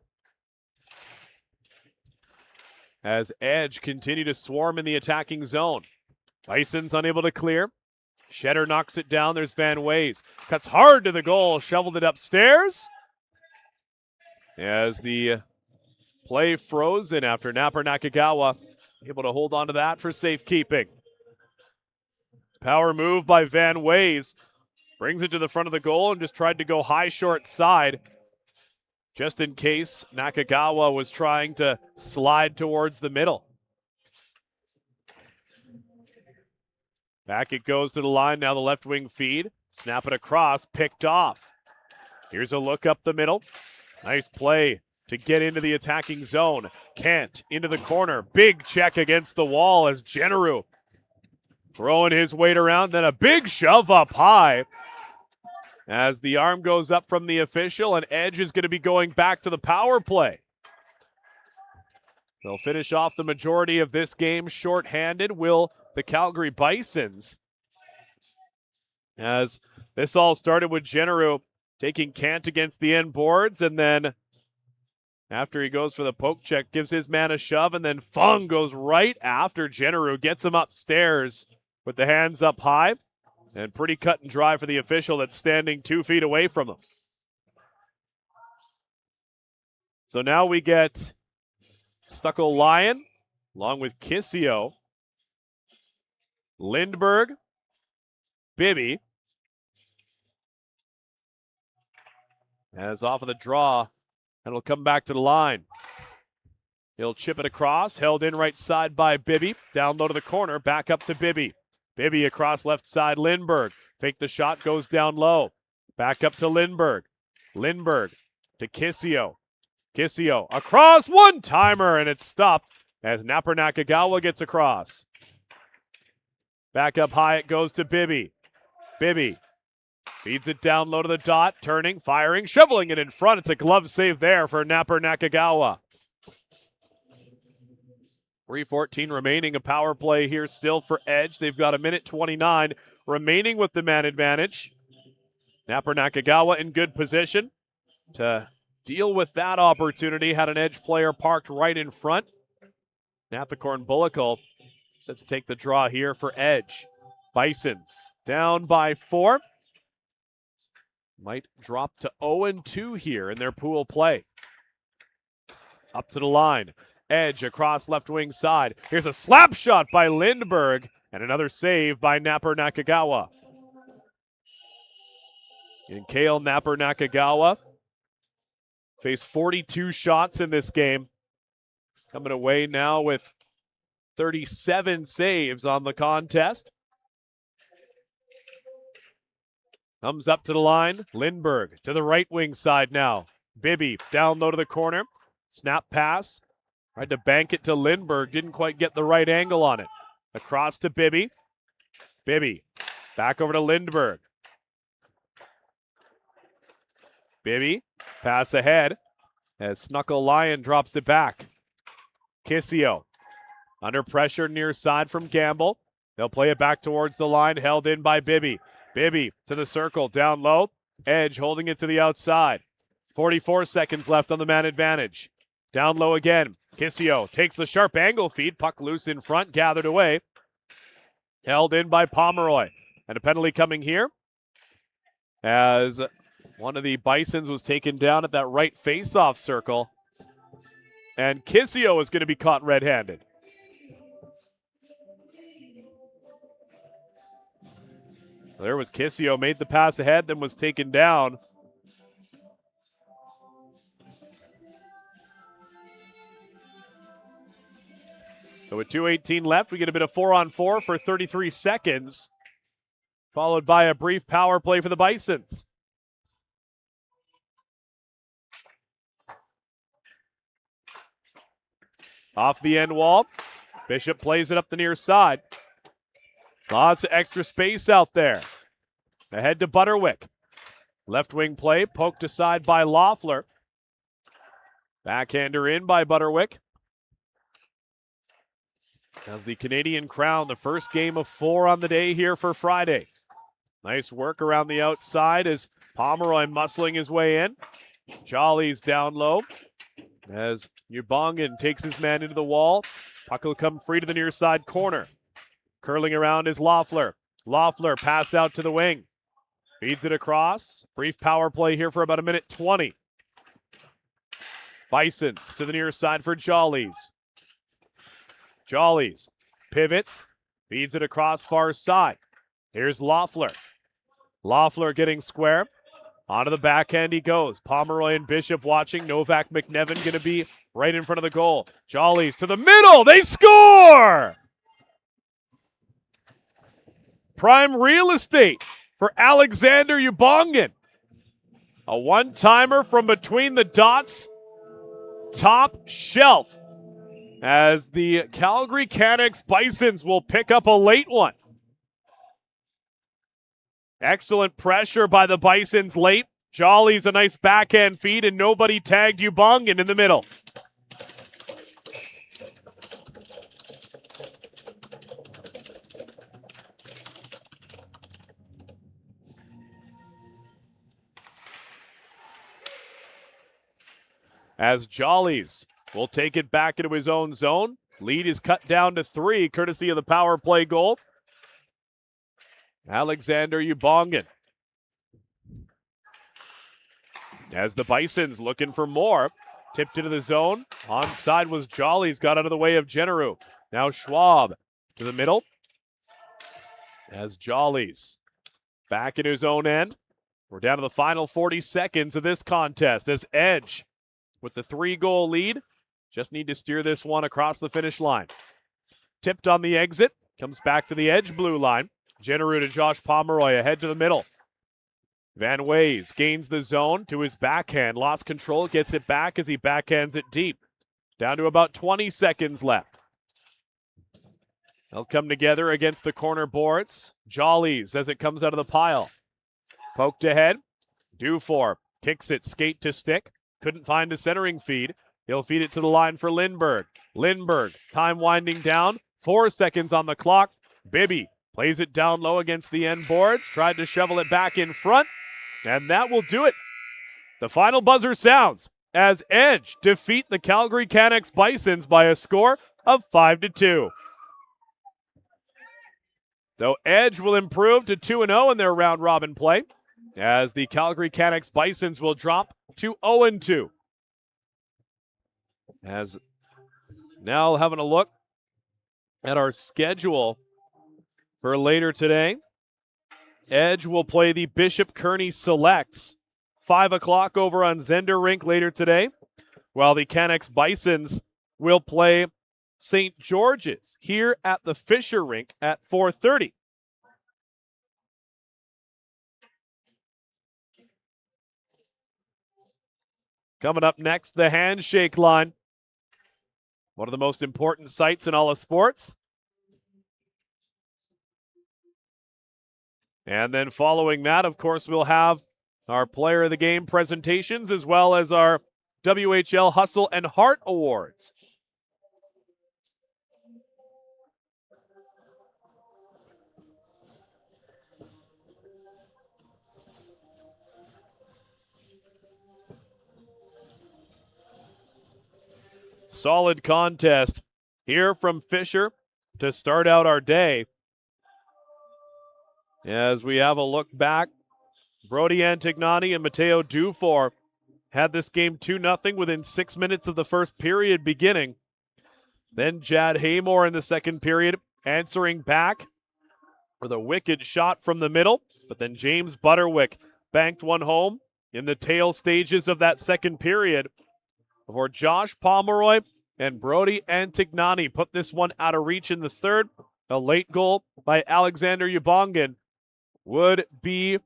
As Edge continue to swarm in the attacking zone. Bison's unable to clear. Shedder knocks it down. There's Van Ways. Cuts hard to the goal. Shoveled it upstairs. As the play frozen after Napper Nakagawa able to hold on to that for safekeeping. Power move by Van Ways. Brings it to the front of the goal and just tried to go high short side. Just in case Nakagawa was trying to slide towards the middle. Back it goes to the line, now the left wing feed. Snap it across, picked off. Here's a look up the middle. Nice play to get into the attacking zone. Kent into the corner. Big check against the wall as Generu throwing his weight around. Then a big shove up high as the arm goes up from the official, and Edge is going to be going back to the power play. They'll finish off the majority of this game shorthanded. Will the Calgary Bisons, as this all started with Generu taking Kent against the end boards, and then after he goes for the poke check, gives his man a shove, and then Fung goes right after Generu, gets him upstairs with the hands up high, and pretty cut and dry for the official that's standing 2 feet away from him. So now we get Stucco Lion along with Kissio, Lindbergh, Bibby. As off of the draw, and will come back to the line. He'll chip it across, held in right side by Bibby. Down low to the corner, back up to Bibby. Bibby across left side, Lindbergh. Fake the shot, goes down low. Back up to Lindbergh. Lindbergh to Kissio. Kissio across, one-timer, and it's stopped as Napper Nakagawa gets across. Back up high, it goes to Bibby. Bibby feeds it down low to the dot, turning, firing, shoveling it in front. It's a glove save there for Napper Nakagawa. 3:14 remaining, a power play here still for Edge. They've got 1:29 remaining with the man advantage. Napper Nakagawa in good position to deal with that opportunity. Had an Edge player parked right in front. Nathakorn Bullico set to take the draw here for Edge. Bisons down by 4. Might drop to 0-2 here in their pool play. Up to the line. Edge across left wing side. Here's a slap shot by Lindbergh and another save by Napper Nakagawa. And Kale Napper Nakagawa faced 42 shots in this game. Coming away now with 37 saves on the contest. Comes up to the line. Lindbergh to the right wing side now. Bibby down low to the corner. Snap pass. Tried to bank it to Lindbergh. Didn't quite get the right angle on it. Across to Bibby. Bibby back over to Lindbergh. Bibby pass ahead as Snuckle Lion drops it back. Kissio under pressure near side from Gamble. They'll play it back towards the line, held in by Bibby. Bibby to the circle, down low. Edge holding it to the outside. 44 seconds left on the man advantage. Down low again. Kissio takes the sharp angle feed. Puck loose in front, gathered away. Held in by Pomeroy. And a penalty coming here as one of the Bisons was taken down at that right face-off circle. And Kissio is going to be caught red-handed. There was Kissio, made the pass ahead, then was taken down. So with 2:18 left, we get a bit of 4-on-4 for 33 seconds, followed by a brief power play for the Bisons. Off the end wall, Bishop plays it up the near side. Lots of extra space out there. Ahead to Butterwick. Left wing play, poked aside by Loeffler. Backhander in by Butterwick. As the Canadian crown, the first game of 4 on the day here for Friday. Nice work around the outside as Pomeroy muscling his way in. Jolly's down low as Ubongan takes his man into the wall. Puck will come free to the near side corner. Curling around is Loeffler. Loeffler pass out to the wing. Feeds it across. Brief power play here for about a minute 20. Bisons to the near side for Jollies. Jollies pivots, feeds it across far side. Here's Loeffler. Loeffler getting square. Onto the backhand he goes. Pomeroy and Bishop watching. Novak McNevin going to be right in front of the goal. Jollies to the middle. They score! Prime real estate for Alexander Ubongan. A one-timer from between the dots. Top shelf. As the Calgary Cannex Bisons will pick up a late one. Excellent pressure by the Bisons late. Jolly's a nice backhand feed, and nobody tagged Ubongan in the middle. As Jollies will take it back into his own zone. Lead is cut down to 3, courtesy of the power play goal. Alexander Ubongan. As the Bisons looking for more. Tipped into the zone. Onside was Jollies, got out of the way of Generu. Now Schwab to the middle. As Jollies back in his own end. We're down to the final 40 seconds of this contest as Edge with the 3-goal lead. Just need to steer this one across the finish line. Tipped on the exit. Comes back to the edge blue line. Generu to Josh Pomeroy ahead to the middle. Van Ways gains the zone to his backhand. Lost control. Gets it back as he backhands it deep. Down to about 20 seconds left. They'll come together against the corner boards. Jollies as it comes out of the pile. Poked ahead. Dufour kicks it skate to stick. Couldn't find a centering feed. He'll feed it to the line for Lindbergh. Lindbergh, time winding down. 4 seconds on the clock. Bibby plays it down low against the end boards. Tried to shovel it back in front. And that will do it. The final buzzer sounds as Edge defeat the Calgary Cannex Bisons by a score of 5-2. So Edge will improve to 2-0 in their round robin play as the Calgary Cannex Bisons will drop to 0-2. As now having a look at our schedule for later today. Edge will play the Bishop Kearney Selects, 5 o'clock over on Zender Rink later today, while the Cannex Bisons will play St. George's here at the Fisher Rink at 4:30. Coming up next, the handshake line. One of the most important sights in all of sports. And then following that, of course, we'll have our Player of the Game presentations as well as our WHL Hustle and Heart Awards. Solid contest here from Fisher to start out our day. As we have a look back, Brody Antignani and Matteo Dufour had this game 2-0 within 6 minutes of the first period beginning. Then Jad Haymore in the second period answering back with a wicked shot from the middle. But then James Butterwick banked one home in the tail stages of that second period before Josh Pomeroy and Brody Antignani put this one out of reach in the third. A late goal by Alexander Yubongin would be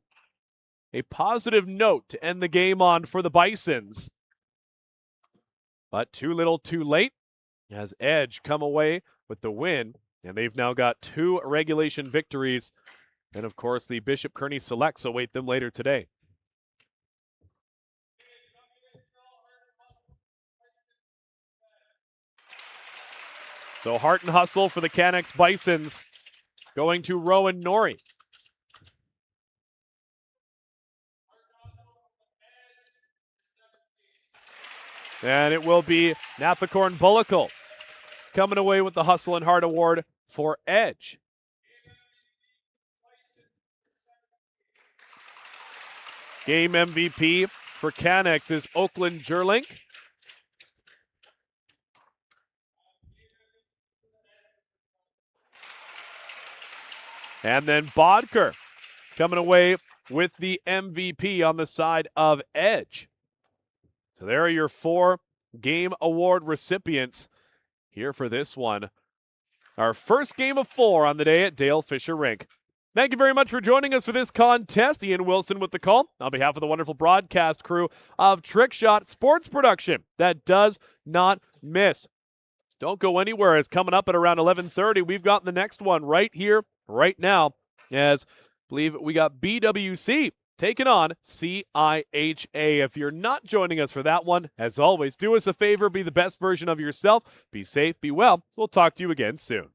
a positive note to end the game on for the Bisons. But too little too late as Edge come away with the win, and they've now got 2 regulation victories. And of course, the Bishop Kearney Selects await them later today. So heart and hustle for the Cannex Bisons going to Rowan Norrie. And it will be Nathakorn Bullickle coming away with the Hustle and Heart Award for Edge. Game MVP for Cannex is Oakland Jerlink. And then Bodker coming away with the MVP on the side of Edge. So there are your 4 game award recipients here for this one. Our first game of 4 on the day at Dale Fisher Rink. Thank you very much for joining us for this contest. Ian Wilson with the call on behalf of the wonderful broadcast crew of Trickshot Sports Production that does not miss. Don't go anywhere, as coming up at around 11:30, we've got the next one right here, right now, as I believe we got BWC taking on CIHA. If you're not joining us for that one, as always, do us a favor, be the best version of yourself, be safe, be well. We'll talk to you again soon.